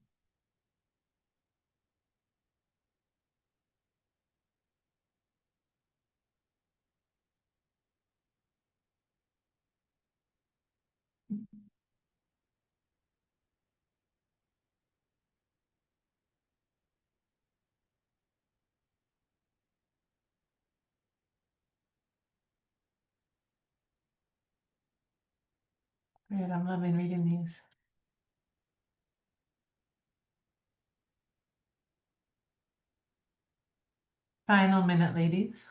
Great, I'm loving reading these. Final minute, ladies.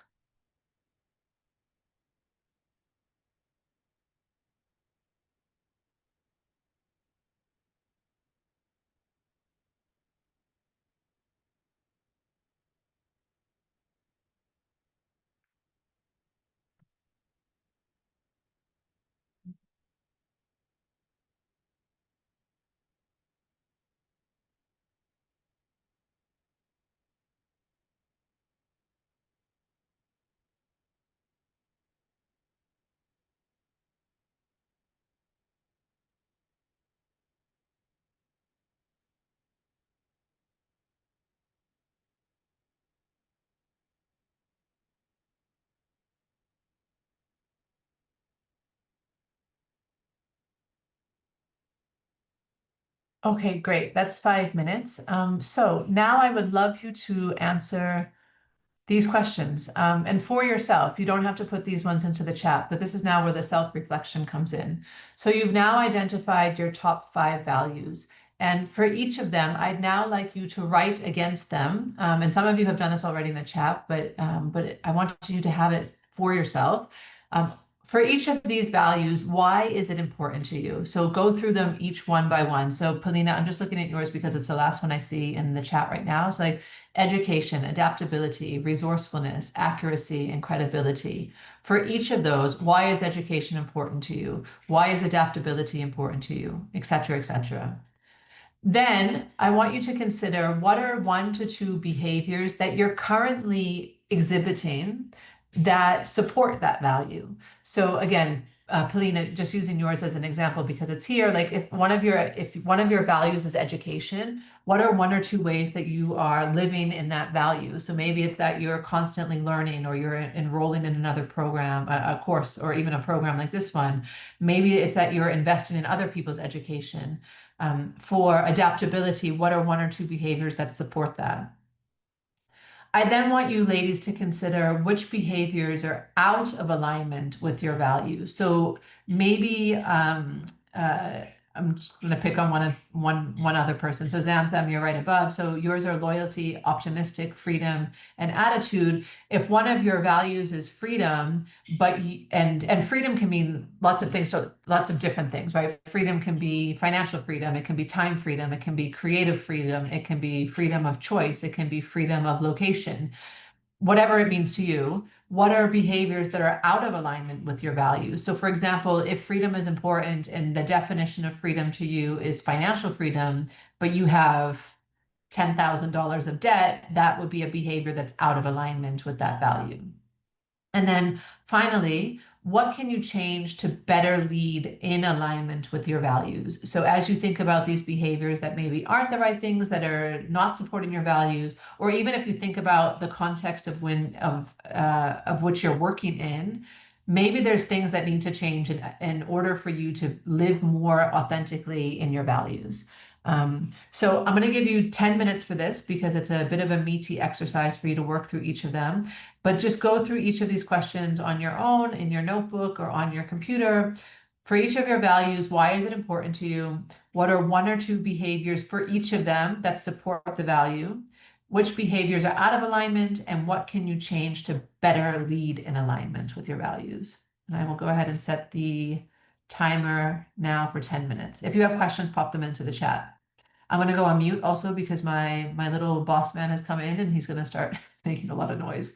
Okay, great. That's 5 minutes. So now I would love you to answer these questions. And for yourself, you don't have to put these ones into the chat, but this is now where the self-reflection comes in. So you've now identified your top 5 values. And for each of them, I'd now like you to write against them. And some of you have done this already in the chat, but I want you to have it for yourself. Um, for each of these values, why is it important to you? So go through them each one by one. So Polina, I'm just looking at yours because it's the last one I see in the chat right now. So like education, adaptability, resourcefulness, accuracy, and credibility. For each of those, why is education important to you? Why is adaptability important to you? Et cetera, et cetera. Then I want you to consider what are 1 to 2 behaviors that you're currently exhibiting that support that value. So again, Polina, just using yours as an example because it's here, like if one of your values is education, what are 1 or 2 ways that you are living in that value? So maybe it's that you're constantly learning or you're enrolling in another program, a course, or even a program like this one. Maybe it's that you're investing in other people's education. For adaptability, what are 1 or 2 behaviors that support that? I then want you ladies to consider which behaviors are out of alignment with your values. So maybe uh, I'm just going to pick on one other person. So Zamzam, you're right above. So yours are loyalty, optimistic, freedom, and attitude. If one of your values is freedom, and freedom can mean lots of things, so lots of different things, right? Freedom can be financial freedom, it can be time freedom, it can be creative freedom, it can be freedom of choice, it can be freedom of location. Whatever it means to you, what are behaviors that are out of alignment with your values? So for example, if freedom is important and the definition of freedom to you is financial freedom, but you have $10,000 of debt, that would be a behavior that's out of alignment with that value. And then finally, what can you change to better lead in alignment with your values? So as you think about these behaviors that maybe aren't the right things, that are not supporting your values, or even if you think about the context of which you're working in, maybe there's things that need to change in order for you to live more authentically in your values. So I'm going to give you 10 minutes for this because it's a bit of a meaty exercise for you to work through each of them. But just go through each of these questions on your own, in your notebook, or on your computer. For each of your values, why is it important to you? What are 1 or 2 behaviors for each of them that support the value? Which behaviors are out of alignment, and what can you change to better lead in alignment with your values? And I will go ahead and set the timer now for 10 minutes. If you have questions, pop them into the chat. I'm going to go on mute also because my little boss man has come in and he's going to start making a lot of noise.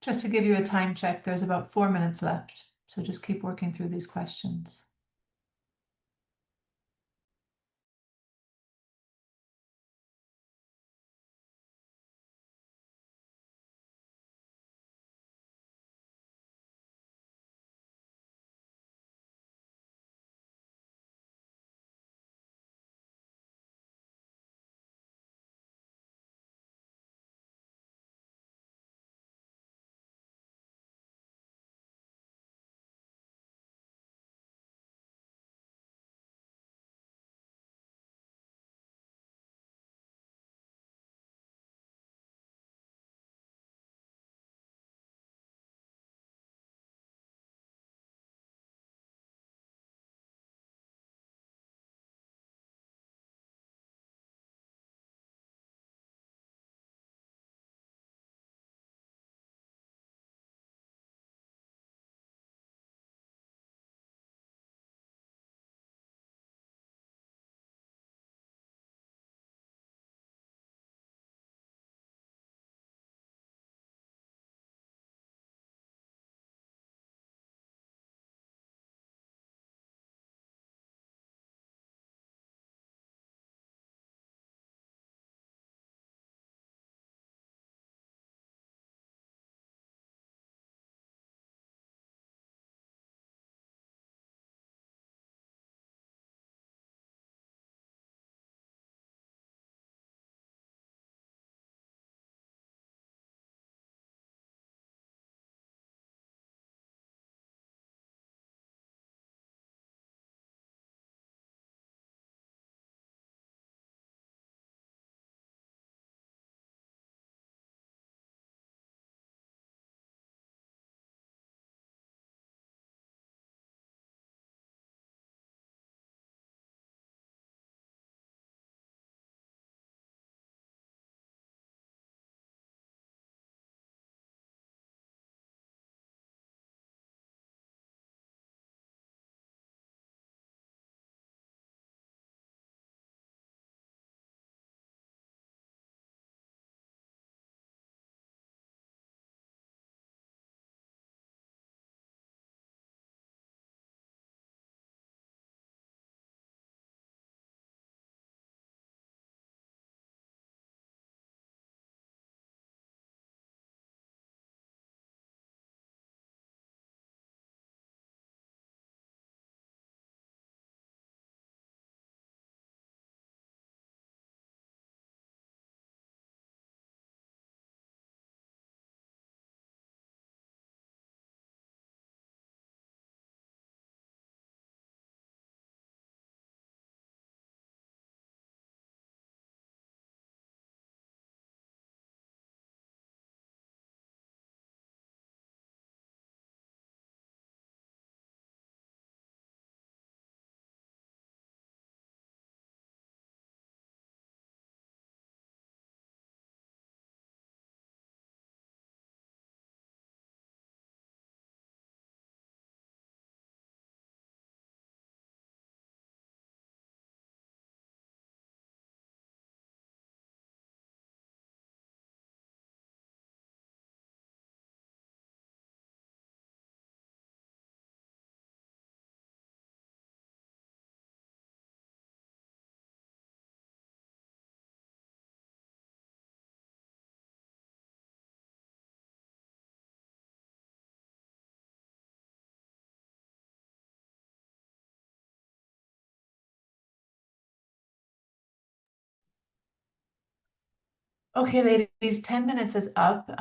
Just to give you a time check, there's about 4 minutes left. So just keep working through these questions. Okay, ladies, 10 minutes is up.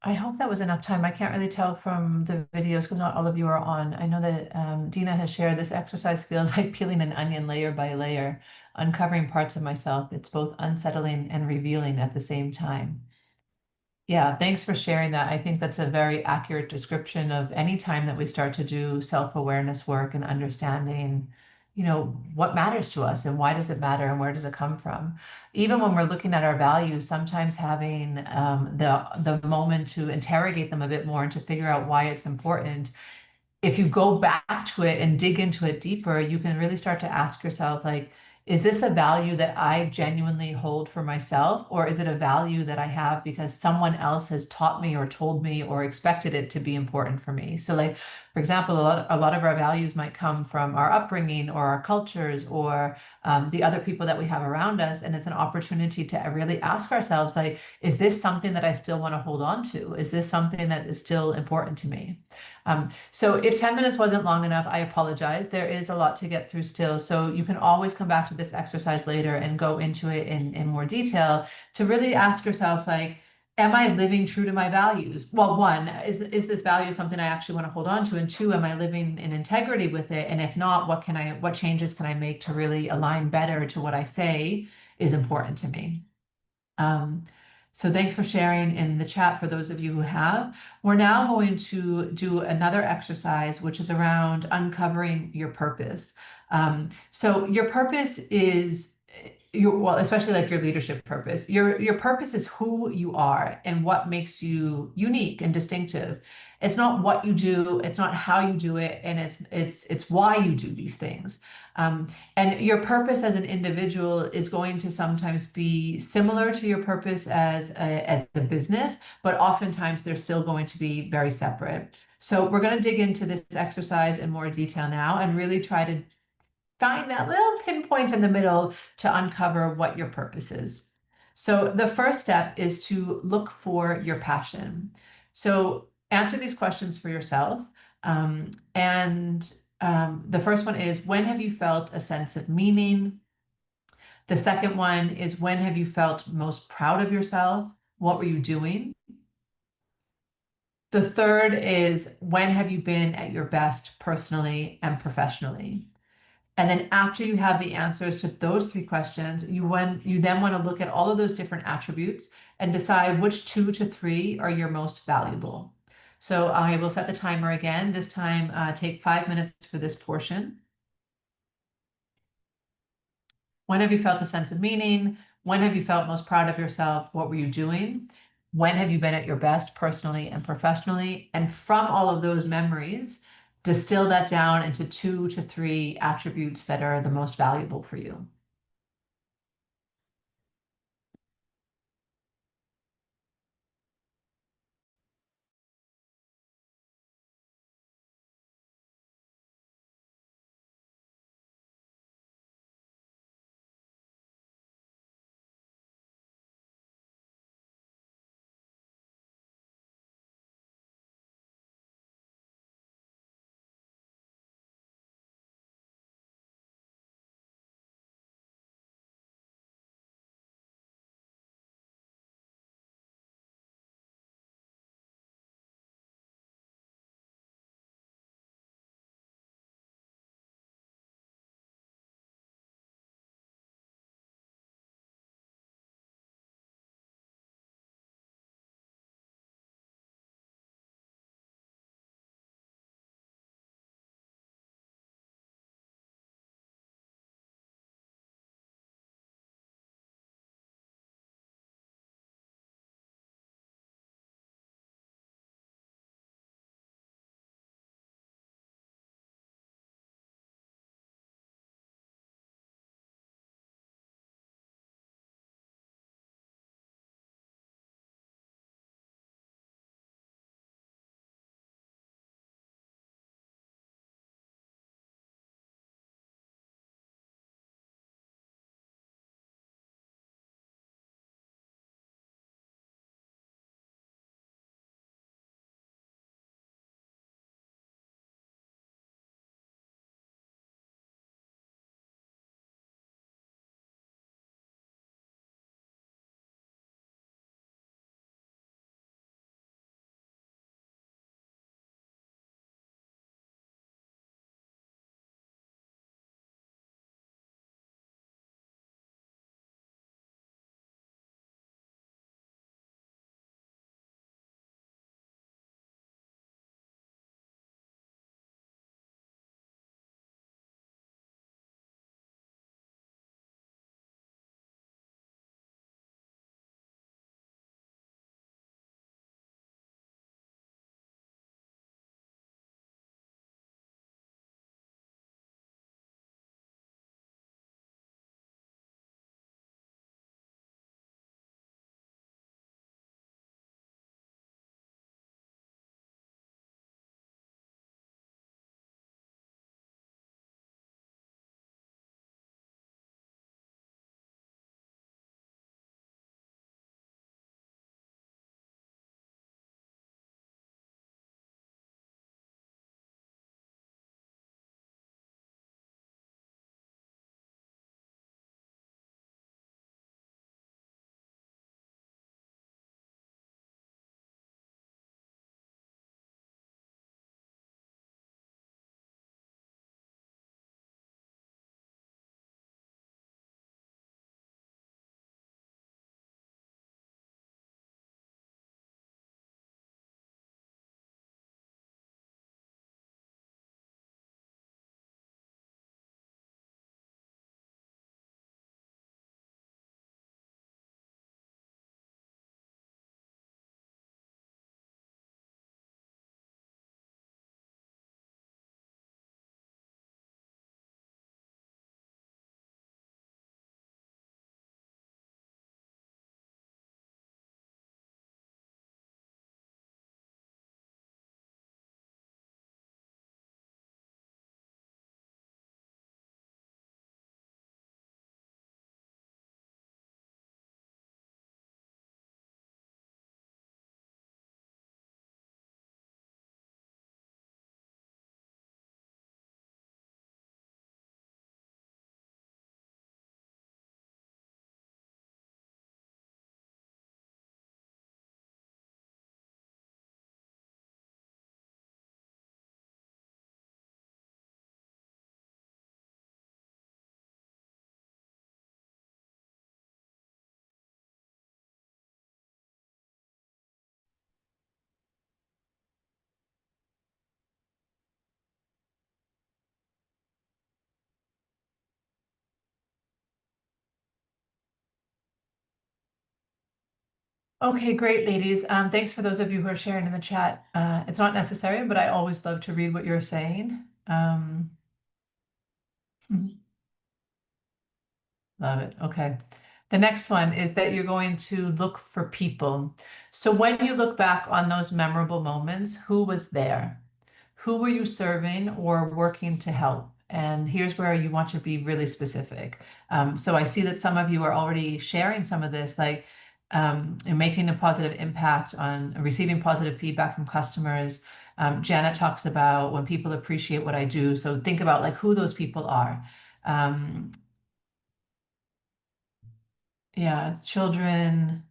I hope that was enough time. I can't really tell from the videos because not all of you are on. I know that Dina has shared this exercise feels like peeling an onion layer by layer, uncovering parts of myself. It's both unsettling and revealing at the same time. Yeah, thanks for sharing that. I think that's a very accurate description of any time that we start to do self-awareness work and understanding, what matters to us and why does it matter and where does it come from. Even when we're looking at our values, sometimes having the moment to interrogate them a bit more and to figure out why it's important. If you go back to it and dig into it deeper, you can really start to ask yourself, like, is this a value that I genuinely hold for myself, or is it a value that I have because someone else has taught me or told me or expected it to be important for me? So, like, for example, a lot of our values might come from our upbringing or our cultures or the other people that we have around us. And it's an opportunity to really ask ourselves, like, is this something that I still want to hold on to? Is this something that is still important to me? So if 10 minutes wasn't long enough, I apologize. There is a lot to get through still. So you can always come back to this exercise later and go into it in more detail to really ask yourself, like, am I living true to my values? Well, one, is this value something I actually want to hold on to? And two, am I living in integrity with it? And if not, what changes can I make to really align better to what I say is important to me? Um, so thanks for sharing in the chat for those of you who have. We're now going to do another exercise, which is around uncovering your purpose. So your purpose is well, especially like your leadership purpose. Your purpose is who you are and what makes you unique and distinctive. It's not what you do, it's not how you do it, and it's why you do these things. And your purpose as an individual is going to sometimes be similar to your purpose as a business, but oftentimes they're still going to be very separate. So we're going to dig into this exercise in more detail now and really try to find that little pinpoint in the middle to uncover what your purpose is. So the first step is to look for your passion. So answer these questions for yourself. The first one is, when have you felt a sense of meaning? The second one is, when have you felt most proud of yourself? What were you doing? The third is, when have you been at your best personally and professionally? And then after you have the answers to those three questions, you then want to look at all of those different attributes and decide which 2 to 3 are your most valuable. So I will set the timer again. This time, take 5 minutes for this portion. When have you felt a sense of meaning? When have you felt most proud of yourself? What were you doing? When have you been at your best personally and professionally? And from all of those memories, distill that down into 2 to 3 attributes that are the most valuable for you. Okay, great, ladies. Thanks for those of you who are sharing in the chat. It's not necessary, but I always love to read what you're saying. Love it. Okay. The next one is that you're going to look for people. So when you look back on those memorable moments, who was there? Who were you serving or working to help? And here's where you want to be really specific. So I see that some of you are already sharing some of this, like and making a positive impact on receiving positive feedback from customers. Janet talks about when people appreciate what I do. So think about like who those people are. Um, yeah, children.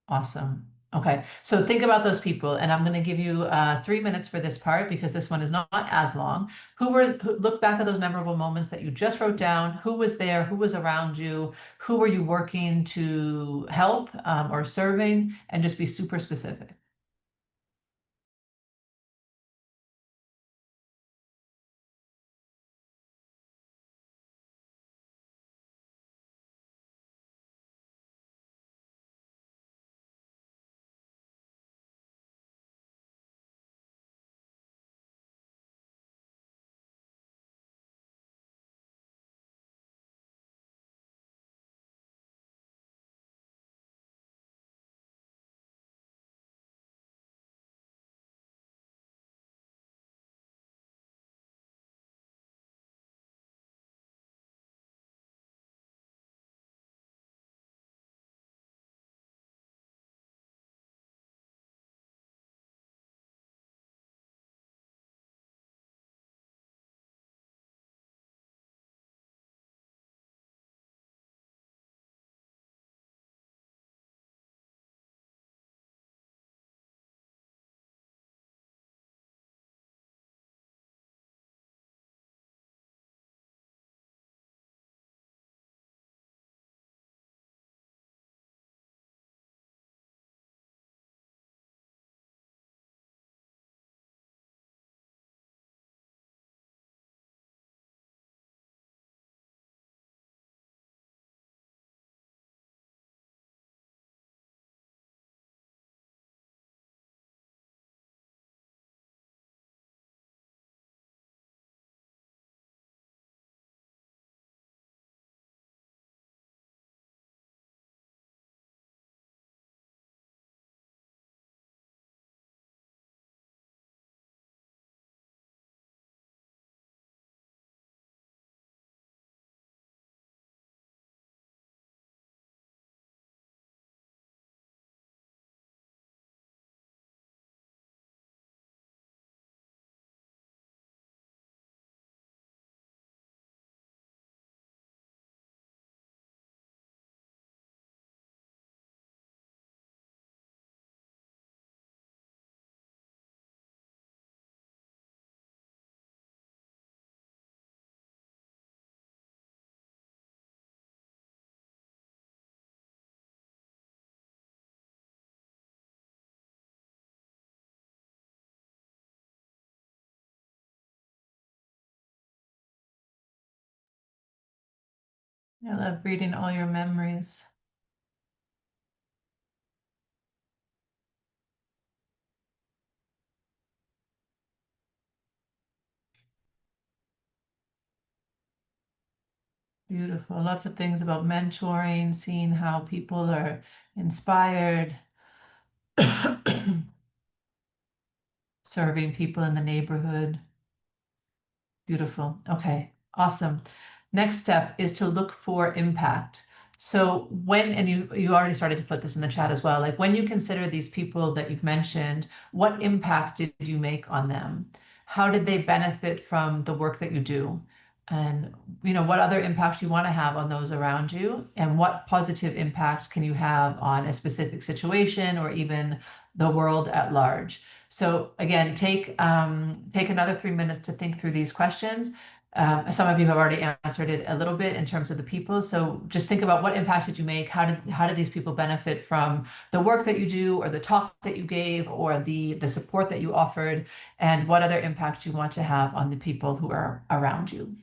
Awesome. Okay, so think about those people, and I'm going to give you 3 minutes for this part because this one is not as long. Look back at those memorable moments that you just wrote down. Who was there? Who was around you? Who were you working to help or serving? And just be super specific. I love reading all your memories. Beautiful. Lots of things about mentoring, seeing how people are inspired, serving people in the neighborhood. Beautiful. Okay, awesome. Next step is to look for impact. So and you already started to put this in the chat as well, like when you consider these people that you've mentioned, what impact did you make on them? How did they benefit from the work that you do? And what other impacts you want to have on those around you, and what positive impact can you have on a specific situation or even the world at large? So again, take another 3 minutes to think through these questions. Some of you have already answered it a little bit in terms of the people. So just think about what impact did you make? How did these people benefit from the work that you do, or the talk that you gave, or the support that you offered, and what other impact you want to have on the people who are around you?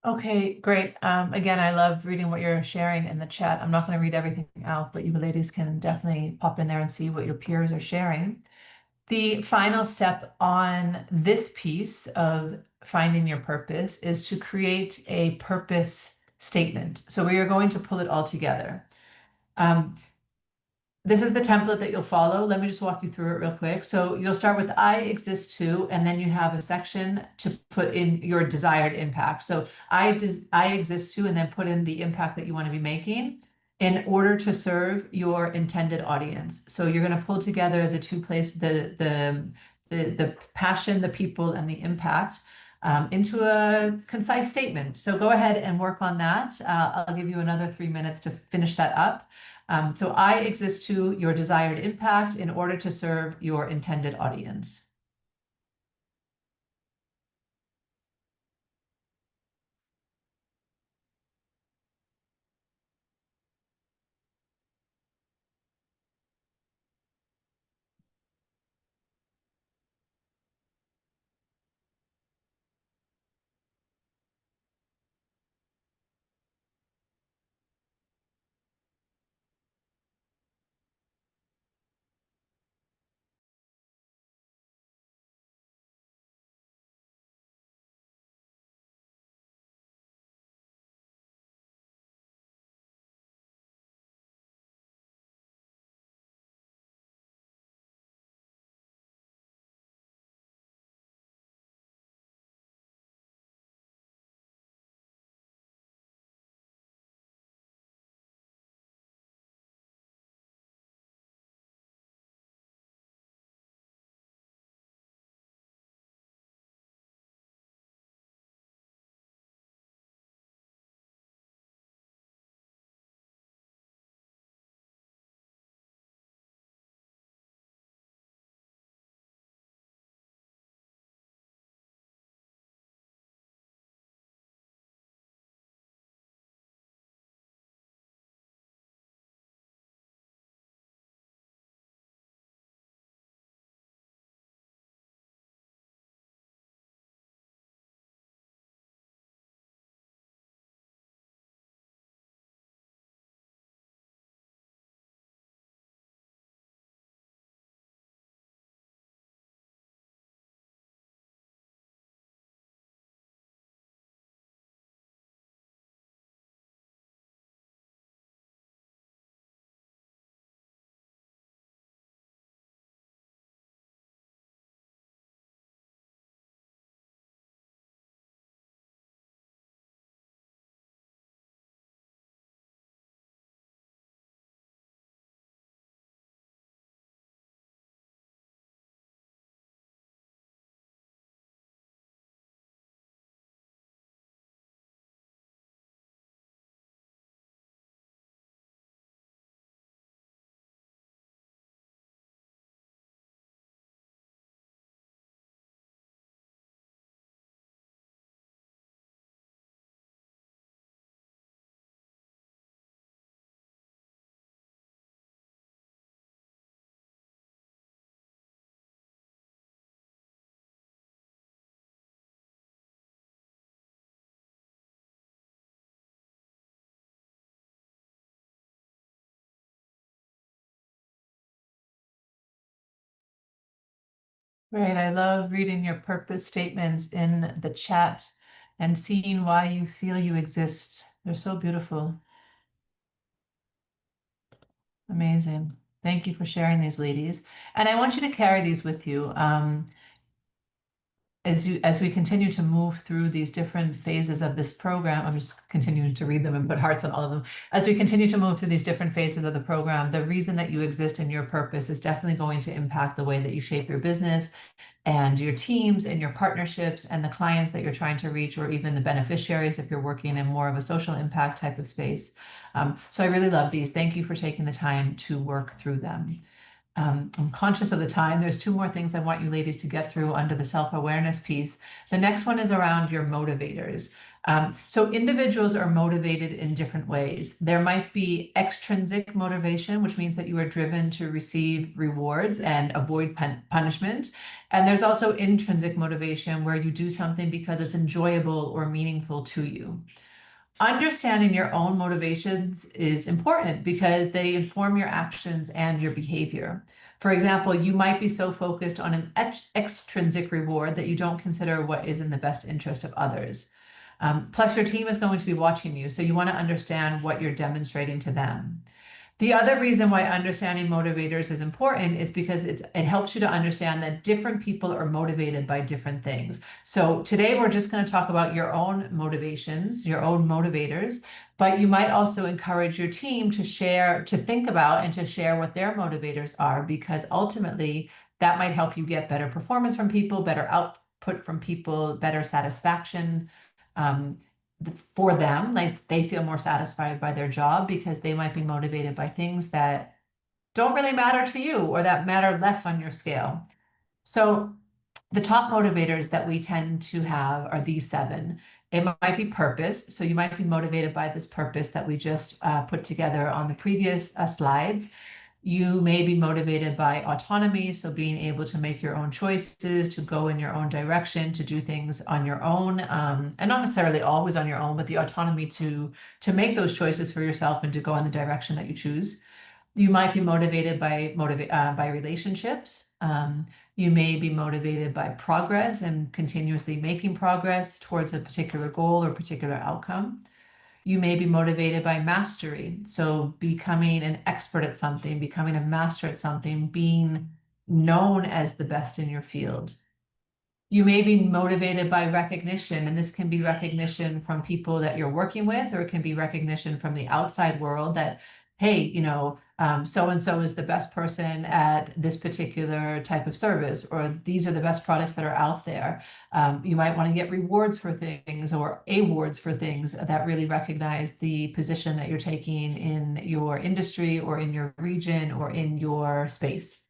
Okay, great. Again, I love reading what you're sharing in the chat. I'm not going to read everything out, but you ladies can definitely pop in there and see what your peers are sharing. The final step on this piece of finding your purpose is to create a purpose statement. So we are going to pull it all together. Um, this is the template that you'll follow. Let me just walk you through it real quick. So you'll start with I exist to, and then you have a section to put in your desired impact. So I exist to, and then put in the impact that you want to be making in order to serve your intended audience. So you're going to pull together the two places, the passion, the people, and the impact into a concise statement. So go ahead and work on that. I'll give you another 3 minutes to finish that up. So I exist to your desired impact in order to serve your intended audience. Right. I love reading your purpose statements in the chat and seeing why you feel you exist. They're so beautiful. Amazing. Thank you for sharing these, ladies. And I want you to carry these with you. As we continue to move through these different phases of this program, I'm just continuing to read them and put hearts on all of them. As we continue to move through these different phases of the program, the reason that you exist and your purpose is definitely going to impact the way that you shape your business and your teams and your partnerships and the clients that you're trying to reach, or even the beneficiaries if you're working in more of a social impact type of space. So I really love these. Thank you for taking the time to work through them. I'm conscious of the time. There's two more things I want you ladies to get through under the self-awareness piece. The next one is around your motivators. So individuals are motivated in different ways. There might be extrinsic motivation, which means that you are driven to receive rewards and avoid punishment. And there's also intrinsic motivation where you do something because it's enjoyable or meaningful to you. Understanding your own motivations is important because they inform your actions and your behavior. For example, you might be so focused on an extrinsic reward that you don't consider what is in the best interest of others. Plus, your team is going to be watching you, so you want to understand what you're demonstrating to them. The other reason why understanding motivators is important is because it helps you to understand that different people are motivated by different things. So today we're just going to talk about your own motivations, your own motivators, but you might also encourage your team to share, to think about and to share what their motivators are, because ultimately that might help you get better performance from people, better output from people, better satisfaction. For them, like they feel more satisfied by their job because they might be motivated by things that don't really matter to you or that matter less on your scale. So the top motivators that we tend to have are these seven. It might be purpose. So you might be motivated by this purpose that we just put together on the previous slides. You may be motivated by autonomy, so being able to make your own choices, to go in your own direction, to do things on your own, and not necessarily always on your own, but the autonomy to make those choices for yourself and to go in the direction that you choose. You might be motivated by relationships. You may be motivated by progress and continuously making progress towards a particular goal or particular outcome. You may be motivated by mastery. So becoming an expert at something, becoming a master at something, being known as the best in your field. You may be motivated by recognition, and this can be recognition from people that you're working with, or it can be recognition from the outside world that, hey, so and so is the best person at this particular type of service, or these are the best products that are out there. You might want to get rewards for things or awards for things that really recognize the position that you're taking in your industry or in your region or in your space.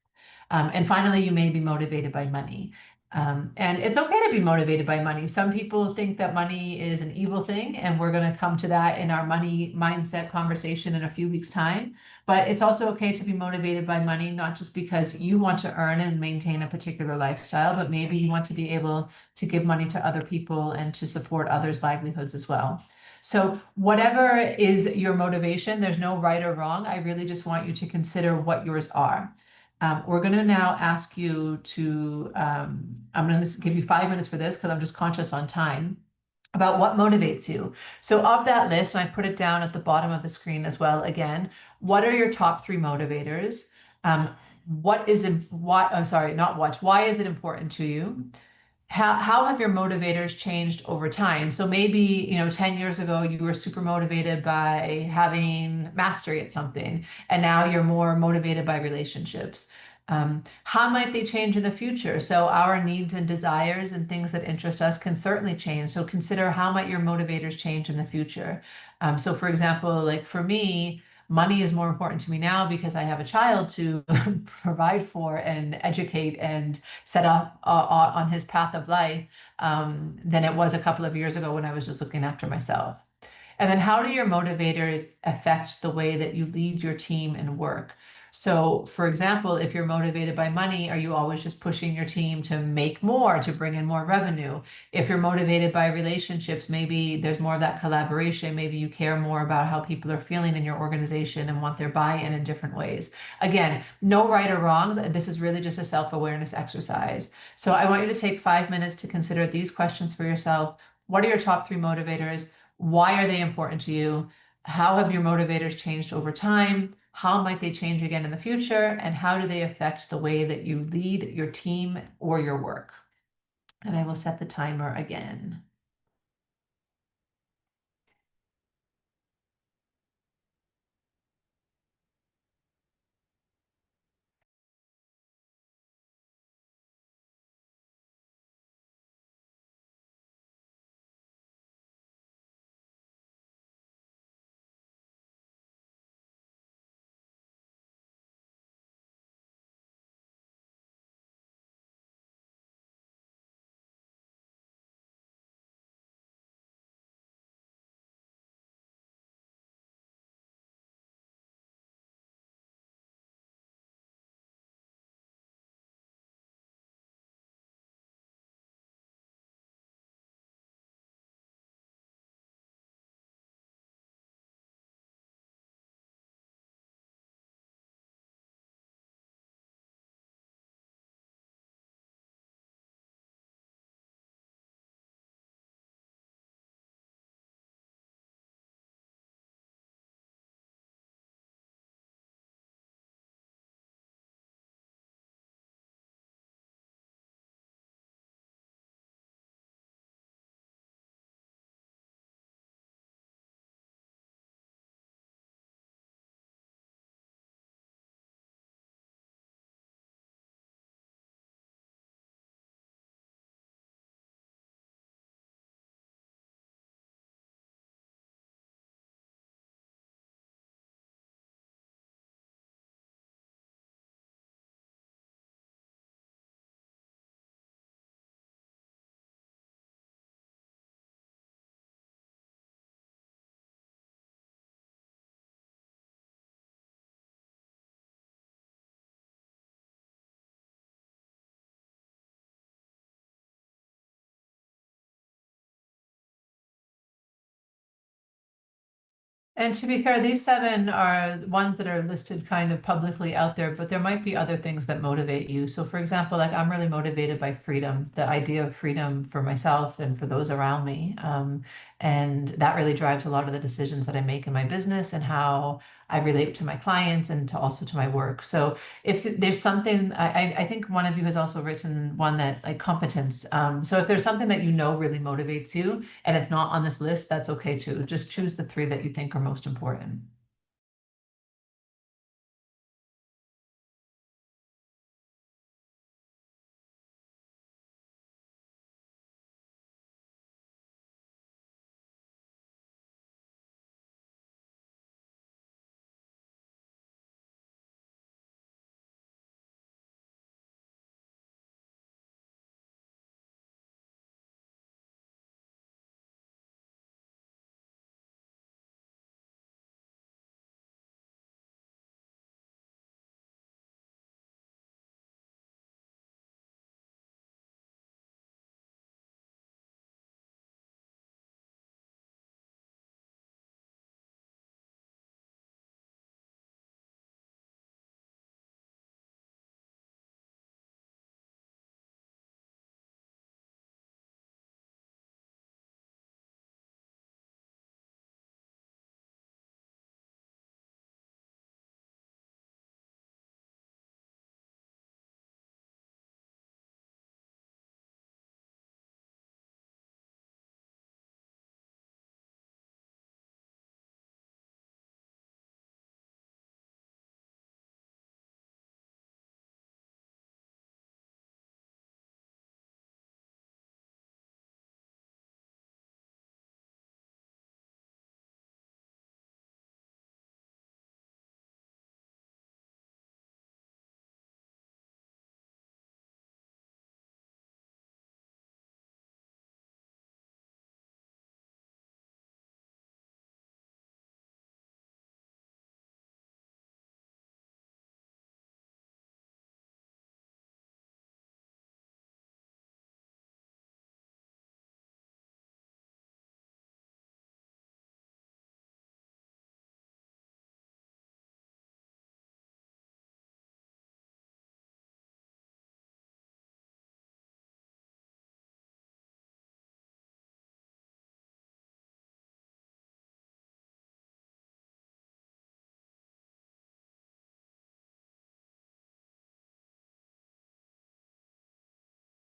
And finally, you may be motivated by money. And it's okay to be motivated by money. Some people think that money is an evil thing, and we're going to come to that in our money mindset conversation in a few weeks' time. But it's also okay to be motivated by money, not just because you want to earn and maintain a particular lifestyle, but maybe you want to be able to give money to other people and to support others' livelihoods as well. So whatever is your motivation, there's no right or wrong. I really just want you to consider what yours are. We're going to now ask you to, I'm going to give you 5 minutes for this because I'm just conscious on time, about what motivates you. So of that list, and I put it down at the bottom of the screen as well, again, what are your top three motivators? What is it, why, oh, sorry, not what, why is it important to you? How have your motivators changed over time? So maybe, 10 years ago, you were super motivated by having mastery at something, and now you're more motivated by relationships. How might they change in the future? So our needs and desires and things that interest us can certainly change. So consider how might your motivators change in the future. So for example, like for me, money is more important to me now because I have a child to provide for and educate and set up on his path of life than it was a couple of years ago when I was just looking after myself. And then how do your motivators affect the way that you lead your team and work? So, for example, if you're motivated by money, are you always just pushing your team to make more, to bring in more revenue? If you're motivated by relationships, maybe there's more of that collaboration. Maybe you care more about how people are feeling in your organization and want their buy-in in different ways. Again, no right or wrongs. This is really just a self-awareness exercise. So I want you to take 5 minutes to consider these questions for yourself. What are your top three motivators? Why are they important to you? How have your motivators changed over time? How might they change again in the future? And how do they affect the way that you lead your team or your work? And I will set the timer again. And to be fair, these seven are ones that are listed kind of publicly out there, but there might be other things that motivate you. So, for example, like I'm really motivated by freedom, the idea of freedom for myself and for those around me. And that really drives a lot of the decisions that I make in my business and how I relate to my clients and to also to my work. So, if there's something, I think one of you has also written one that like competence. So, if there's something that you know really motivates you, and it's not on this list, that's okay too. Just choose the three that you think are most important.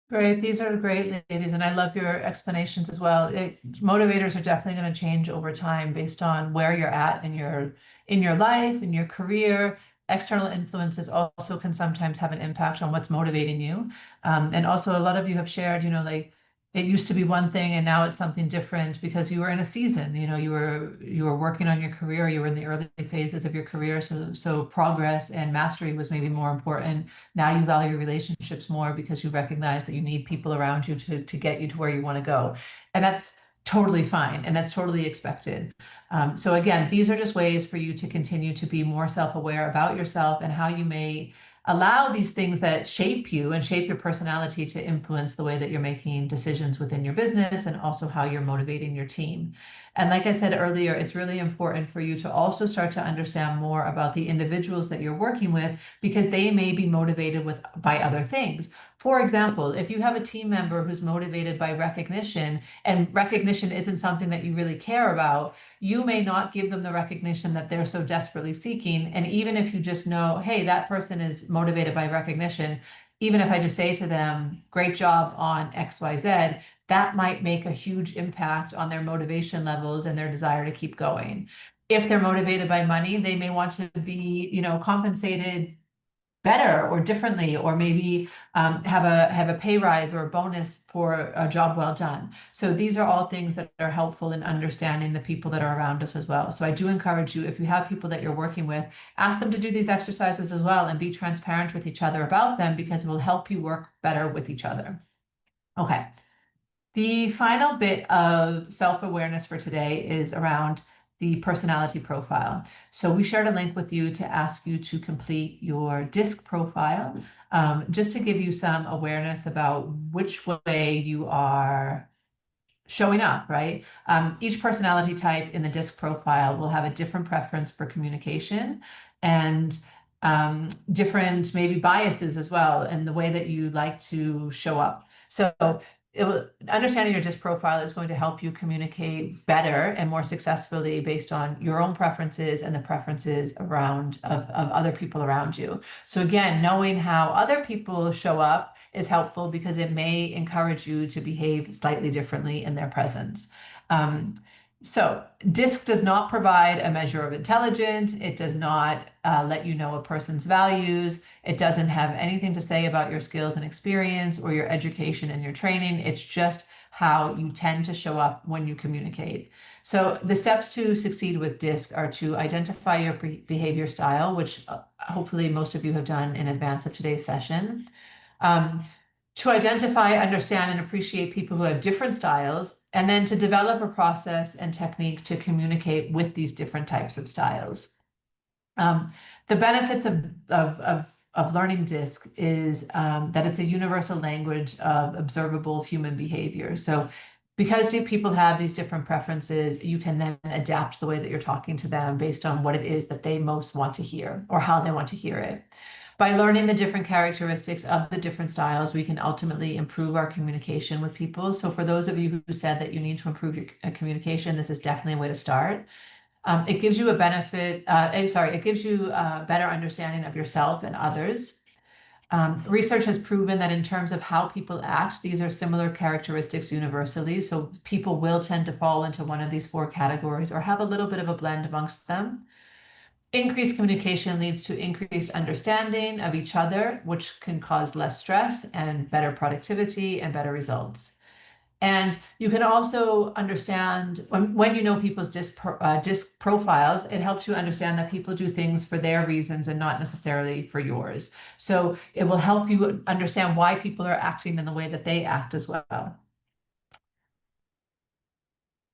Great. These are great, ladies, and I love your explanations as well. Motivators are definitely going to change over time based on where you're at in your life, in your career. External influences also can sometimes have an impact on what's motivating you. And also, a lot of you have shared, like it used to be one thing and now it's something different because you were in a season. You were working on your career. You were in the early phases of your career, so progress and mastery was maybe more important. Now you value relationships more because you recognize that you need people around you to get you to where you want to go. And that's totally fine and that's totally expected. So again, these are just ways for you to continue to be more self-aware about yourself and how you may allow these things that shape you and shape your personality to influence the way that you're making decisions within your business and also how you're motivating your team. And like I said earlier, it's really important for you to also start to understand more about the individuals that you're working with because they may be motivated by other things. For example, if you have a team member who's motivated by recognition and recognition isn't something that you really care about, you may not give them the recognition that they're so desperately seeking. And even if you just know, hey, that person is motivated by recognition, even if I just say to them, great job on XYZ, that might make a huge impact on their motivation levels and their desire to keep going. If they're motivated by money, they may want to be, compensated better or differently, or maybe have a pay rise or a bonus for a job well done. So these are all things that are helpful in understanding the people that are around us as well. So I do encourage you, if you have people that you're working with, ask them to do these exercises as well and be transparent with each other about them because it will help you work better with each other. Okay. The final bit of self-awareness for today is around the personality profile. So we shared a link with you to ask you to complete your DISC profile, just to give you some awareness about which way you are showing up, right? Each personality type in the DISC profile will have a different preference for communication and different maybe biases as well in the way that you like to show up. So understanding your DISC profile is going to help you communicate better and more successfully based on your own preferences and the preferences of other people around you. So again, knowing how other people show up is helpful because it may encourage you to behave slightly differently in their presence. So DISC does not provide a measure of intelligence. It does not let you know a person's values. It doesn't have anything to say about your skills and experience or your education and your training. It's just how you tend to show up when you communicate. So the steps to succeed with DISC are to identify your behavior style, which hopefully most of you have done in advance of today's session. To identify, understand, and appreciate people who have different styles, and then to develop a process and technique to communicate with these different types of styles. The benefits of learning DISC is that it's a universal language of observable human behavior. So because people have these different preferences, you can then adapt the way that you're talking to them based on what it is that they most want to hear or how they want to hear it. By learning the different characteristics of the different styles, we can ultimately improve our communication with people. So for those of you who said that you need to improve your communication, this is definitely a way to start. It gives you a benefit, it gives you a better understanding of yourself and others. Research has proven that in terms of how people act, these are similar characteristics universally. So people will tend to fall into one of these four categories or have a little bit of a blend amongst them. Increased communication leads to increased understanding of each other, which can cause less stress and better productivity and better results. And you can also understand when you know people's DISC profiles, it helps you understand that people do things for their reasons and not necessarily for yours. So it will help you understand why people are acting in the way that they act as well.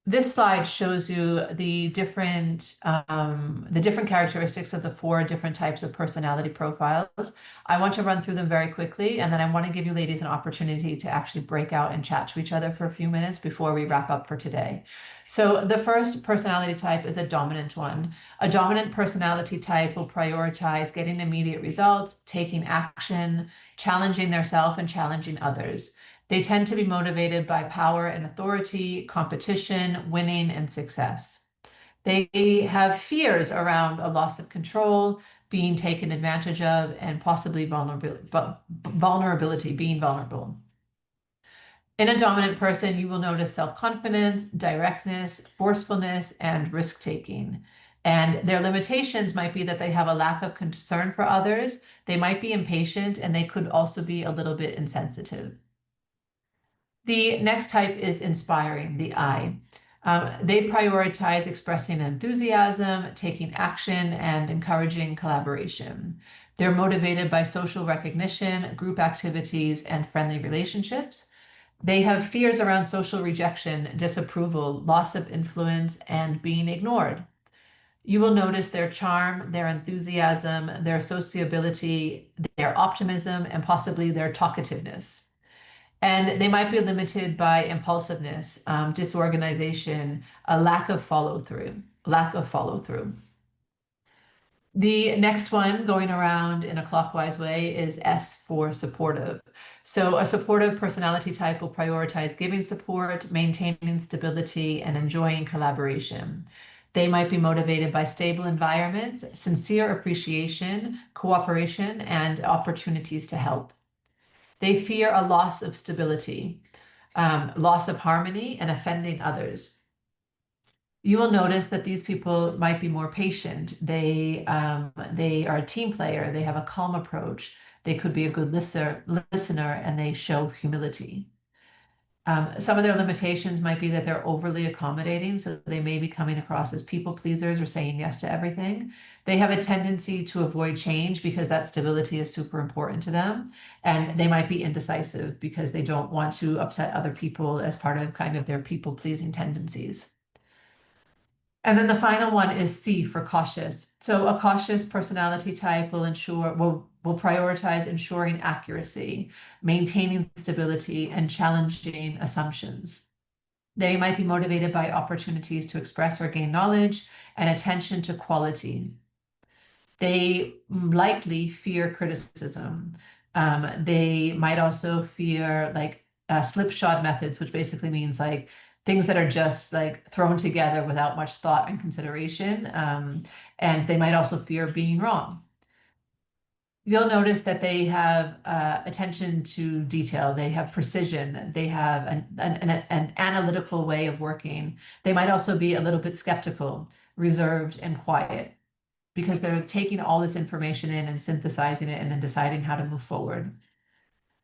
This slide shows you the different characteristics of the four different types of personality profiles. I want to run through them very quickly, and then I want to give you ladies an opportunity to actually break out and chat to each other for a few minutes before we wrap up for today. So the first personality type is a dominant one. A dominant personality type will prioritize getting immediate results, taking action, challenging themselves, and challenging others. They tend to be motivated by power and authority, competition, winning, and success. They have fears around a loss of control, being taken advantage of, and possibly vulnerability, being vulnerable. In a dominant person, you will notice self-confidence, directness, forcefulness, and risk-taking. And their limitations might be that they have a lack of concern for others, they might be impatient, and they could also be a little bit insensitive. The next type is inspiring, the I. They prioritize expressing enthusiasm, taking action, and encouraging collaboration. They're motivated by social recognition, group activities, and friendly relationships. They have fears around social rejection, disapproval, loss of influence, and being ignored. You will notice their charm, their enthusiasm, their sociability, their optimism, and possibly their talkativeness. And they might be limited by impulsiveness, disorganization, a lack of follow through. The next one going around in a clockwise way is S for supportive. So a supportive personality type will prioritize giving support, maintaining stability, and enjoying collaboration. They might be motivated by stable environments, sincere appreciation, cooperation, and opportunities to help. They fear a loss of stability, loss of harmony, and offending others. You will notice that these people might be more patient. They are a team player. They have a calm approach. They could be a good listener, and they show humility. Some of their limitations might be that they're overly accommodating, so they may be coming across as people pleasers or saying yes to everything. They have a tendency to avoid change because that stability is super important to them, and they might be indecisive because they don't want to upset other people as part of kind of their people-pleasing tendencies. And then the final one is C for cautious. So a cautious personality type will prioritize ensuring accuracy, maintaining stability, and challenging assumptions. They might be motivated by opportunities to express or gain knowledge and attention to quality. They likely fear criticism. They might also fear like slipshod methods, which basically means like things that are just like thrown together without much thought and consideration. And they might also fear being wrong. You'll notice that they have attention to detail, they have precision, they have an analytical way of working. They might also be a little bit skeptical, reserved, and quiet because they're taking all this information in and synthesizing it and then deciding how to move forward.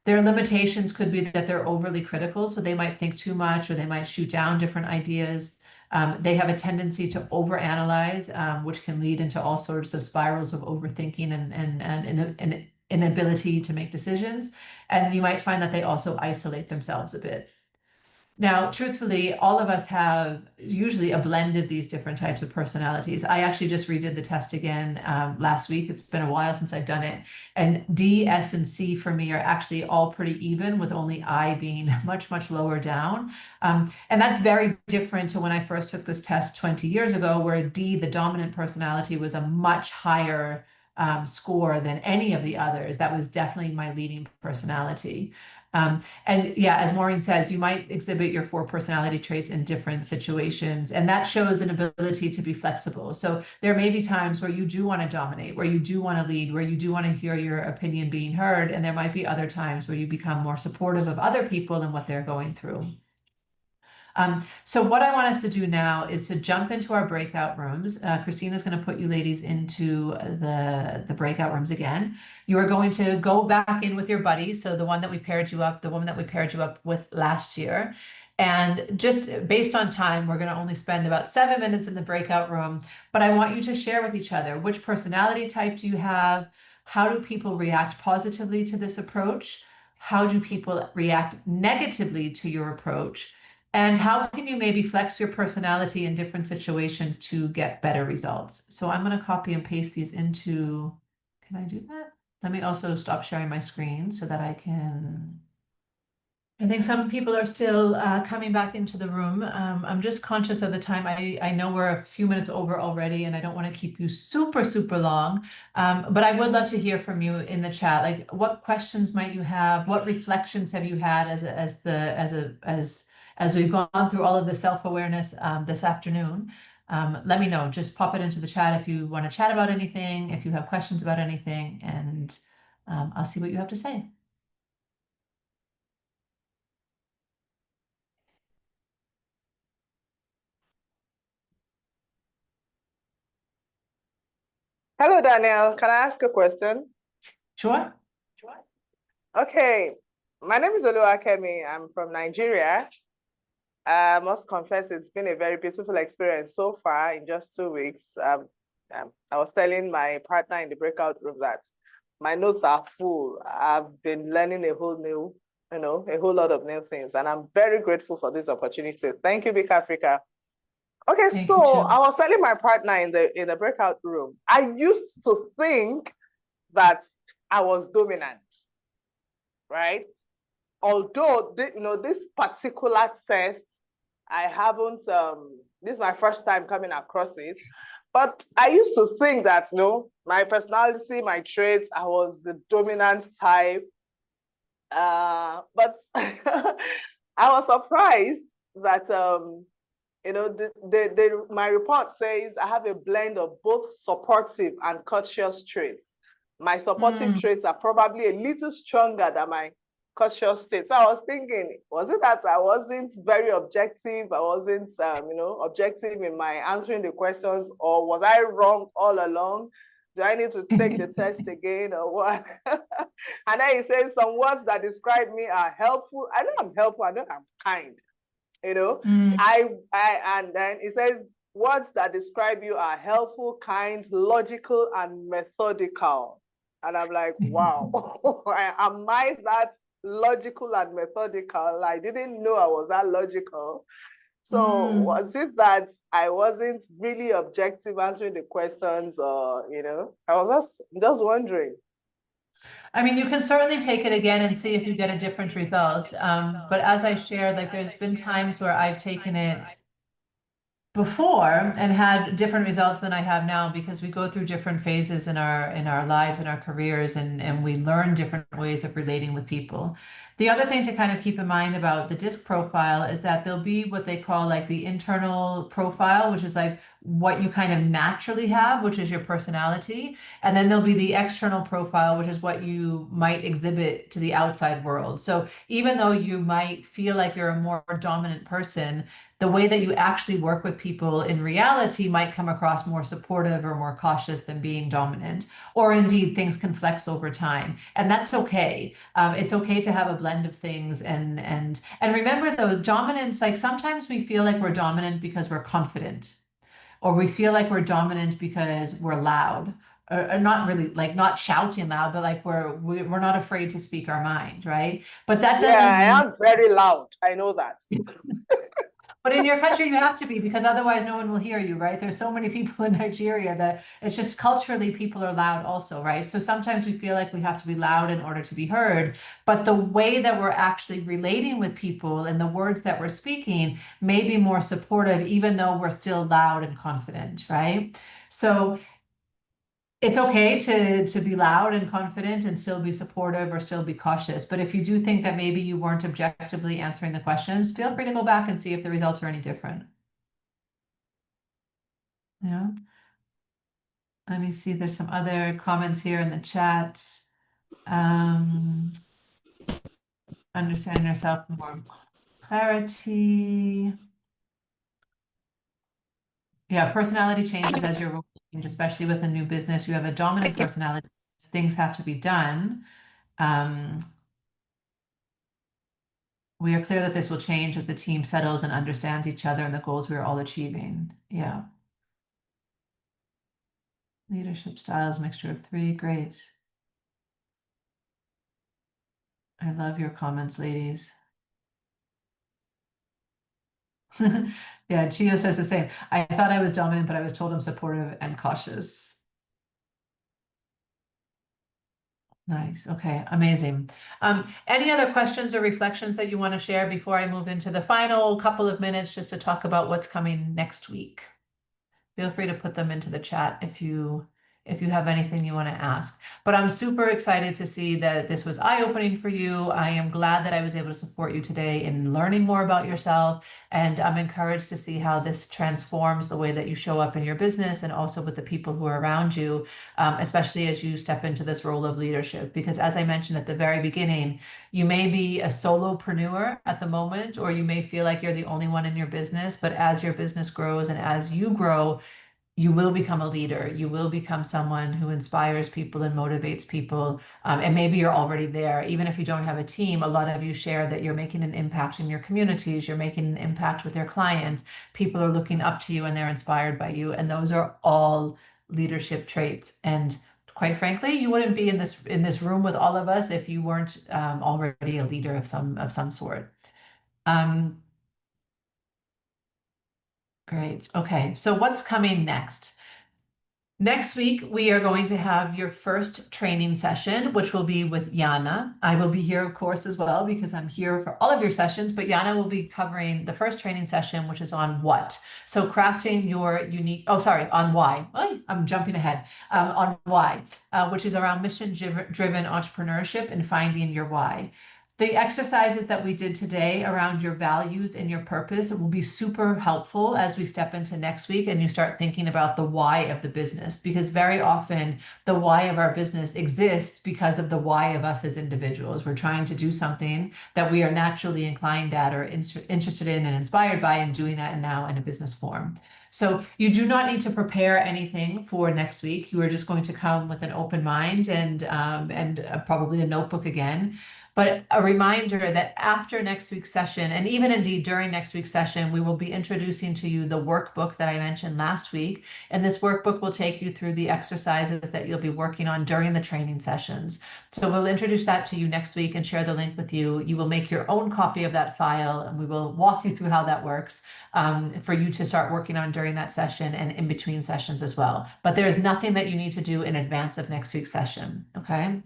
Their limitations could be that they're overly critical, so they might think too much or they might shoot down different ideas. They have a tendency to overanalyze, which can lead into all sorts of spirals of overthinking and inability to make decisions. And you might find that they also isolate themselves a bit. Now, truthfully, all of us have usually a blend of these different types of personalities. I actually just redid the test again last week. It's been a while since I've done it. And D, S, and C for me are actually all pretty even, with only I being much, much lower down. And that's very different to when I first took this test 20 years ago, where D, the dominant personality, was a much higher score than any of the others. That was definitely my leading personality. And yeah, as Maureen says, you might exhibit your 4 personality traits in different situations, and that shows an ability to be flexible. So there may be times where you do want to dominate, where you do want to lead, where you do want to hear your opinion being heard, and there might be other times where you become more supportive of other people and what they're going through. So what I want us to do now is to jump into our breakout rooms. Christina's going to put you ladies into the breakout rooms again. You are going to go back in with your buddy, so the one that we paired you up, the woman that we paired you up with last year. And just based on time, we're going to only spend about 7 minutes in the breakout room, but I want you to share with each other, which personality type do you have? How do people react positively to this approach? How do people react negatively to your approach? And how can you maybe flex your personality in different situations to get better results? So I'm going to copy and paste these into, can I do that? Let me also stop sharing my screen so that I can. I think some people are still coming back into the room. I'm just conscious of the time. I know we're a few minutes over already, and I don't want to keep you super, super long. But I would love to hear from you in the chat. Like, what questions might you have? What reflections have you had as we've gone through all of the self-awareness this afternoon? Let me know. Just pop it into the chat if you want to chat about anything, if you have questions about anything, and I'll see what you have to say. Hello, Danielle. Can I ask a question? Sure. Okay. My name is Oluwakemi. I'm from Nigeria. I must confess, it's been a very beautiful experience so far in just 2 weeks. I was telling my partner in the breakout room that my notes are full. I've been learning a whole lot of new things, and I'm very grateful for this opportunity. Thank you, BIC Africa. Okay, Thank so you, too. I was telling my partner in the breakout room, I used to think that I was dominant, right? Although this particular test, I haven't. This is my first time coming across it, but I used to think that my personality, my traits, I was the dominant type. But I was surprised that my report says I have a blend of both supportive and cautious traits. My supportive traits are probably a little stronger than my cautious traits. So I was thinking, was it that I wasn't very objective? I wasn't, objective in my answering the questions, or was I wrong all along? Do I need to take the test again or what? And then he says some words that describe me are helpful. I know I'm helpful. I know I'm kind. And then it says words that describe you are helpful, kind, logical, and methodical. And I'm like, wow, am I that logical and methodical? I didn't know I was that logical. So was it that I wasn't really objective answering the questions, or I was just wondering. I mean, you can certainly take it again and see if you get a different result. But as I shared, like there's been times where I've taken it before and had different results than I have now because we go through different phases in our lives and our careers and we learn different ways of relating with people. The other thing to kind of keep in mind about the disc profile is that there'll be what they call like the internal profile, which is like what you kind of naturally have, which is your personality. And then there'll be the external profile, which is what you might exhibit to the outside world. So even though you might feel like you're a more dominant person, the way that you actually work with people in reality might come across more supportive or more cautious than being dominant. Or indeed, things can flex over time, and that's okay. It's okay to have a blend of things, and remember though, dominance. Like sometimes we feel like we're dominant because we're confident, or we feel like we're dominant because we're loud. Or not really like not shouting loud, but like we're not afraid to speak our mind, right? But that Yeah, doesn't I mean am very loud. I know that. But in your country, you have to be because otherwise no one will hear you, right? There's so many people in Nigeria that it's just culturally people are loud also, right? So sometimes we feel like we have to be loud in order to be heard. But the way that we're actually relating with people and the words that we're speaking may be more supportive, even though we're still loud and confident, right? So it's okay to be loud and confident and still be supportive or still be cautious. But if you do think that maybe you weren't objectively answering the questions, feel free to go back and see if the results are any different. Yeah. Let me see. There's some other comments here in the chat. Um, understand yourself with more clarity. Yeah, personality changes as your role change, especially with a new business. You have a dominant personality. Things have to be done. Um, we are clear that this will change as the team settles and understands each other and the goals we are all achieving. Yeah. Leadership styles, mixture of three. Great. I love your comments, ladies. Yeah, Chio says the same. I thought I was dominant, but I was told I'm supportive and cautious. Nice. Okay, amazing. Any other questions or reflections that you want to share before I move into the final couple of minutes just to talk about what's coming next week? Feel free to put them into the chat if you have anything you want to ask. But I'm super excited to see that this was eye-opening for you. I am glad that I was able to support you today in learning more about yourself, and I'm encouraged to see how this transforms the way that you show up in your business and also with the people who are around you, especially as you step into this role of leadership. Because as I mentioned at the very beginning, you may be a solopreneur at the moment, or you may feel like you're the only one in your business, but as your business grows and as you grow, you will become a leader. You will become someone who inspires people and motivates people. And maybe you're already there. Even if you don't have a team, a lot of you share that you're making an impact in your communities, you're making an impact with your clients. People are looking up to you and they're inspired by you. And those are all leadership traits. And quite frankly, you wouldn't be in this room with all of us if you weren't already a leader of some sort. Um, Great. Okay. So what's coming next? Next week, we are going to have your first training session, which will be with Yana. I will be here, of course, as well, because I'm here for all of your sessions, but Yana will be covering the first training session, which is on what? So crafting your unique, oh, sorry, on why. Oh, I'm jumping ahead. On why, which is around mission-driven entrepreneurship and finding your why. The exercises that we did today around your values and your purpose will be super helpful as we step into next week and you start thinking about the why of the business, because very often the why of our business exists because of the why of us as individuals. We're trying to do something that we are naturally inclined at or interested in and inspired by, and doing that now in a business form. So you do not need to prepare anything for next week. You are just going to come with an open mind and probably a notebook again. But a reminder that after next week's session, and even indeed during next week's session, we will be introducing to you the workbook that I mentioned last week. And this workbook will take you through the exercises that you'll be working on during the training sessions. So we'll introduce that to you next week and share the link with you. You will make your own copy of that file, and we will walk you through how that works for you to start working on during that session and in between sessions as well. But there is nothing that you need to do in advance of next week's session, okay?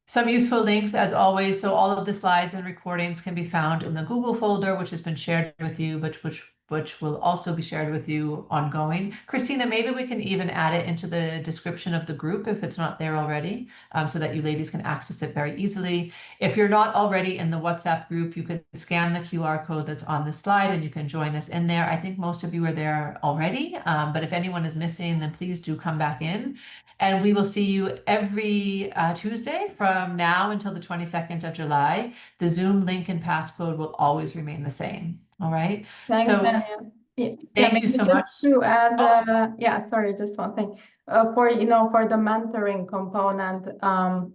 Some useful links as always. So all of the slides and recordings can be found in the Google folder, which has been shared with you, which will also be shared with you ongoing. Christina, maybe we can even add it into the description of the group if it's not there already, so that you ladies can access it very easily. If you're not already in the WhatsApp group, you could scan the QR code that's on the slide and you can join us in there. I think most of you are there already, but if anyone is missing, then please do come back in. And we will see you every Tuesday from now until the 22nd of July. The Zoom link and passcode will always remain the same. All right. Thanks, So Daniel. Yeah, thank you maybe so just much. to add, Oh. yeah, sorry, just one thing. For the mentoring component,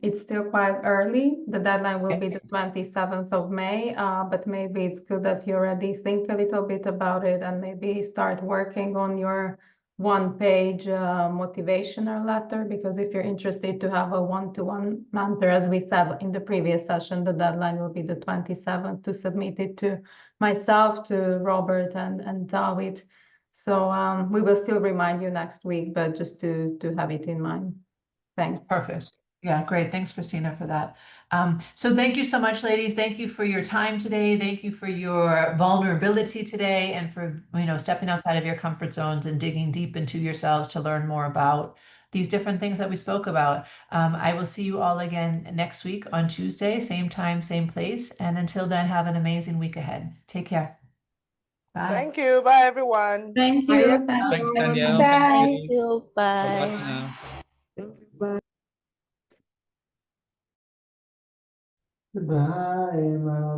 it's still quite early. The deadline will be the 27th of May, but maybe it's good that you already think a little bit about it and maybe start working on your one-page motivational letter, because if you're interested to have a one-to-one mentor, as we said in the previous session, the deadline will be the 27th to submit it to myself, to Robert and David. So we will still remind you next week, but just to have it in mind. Thanks. Perfect. Yeah, great. Thanks, Christina, for that. So thank you so much, ladies. Thank you for your time today. Thank you for your vulnerability today and for, stepping outside of your comfort zones and digging deep into yourselves to learn more about these different things that we spoke about. I will see you all again next week on Tuesday, same time, same place. And until then, have an amazing week ahead. Take care. Bye. Thank you. Bye, everyone. Thank you. Thanks, Danielle. Bye. Thanks, Thank Julie. you. Bye-bye Bye. for now. Goodbye, Emma.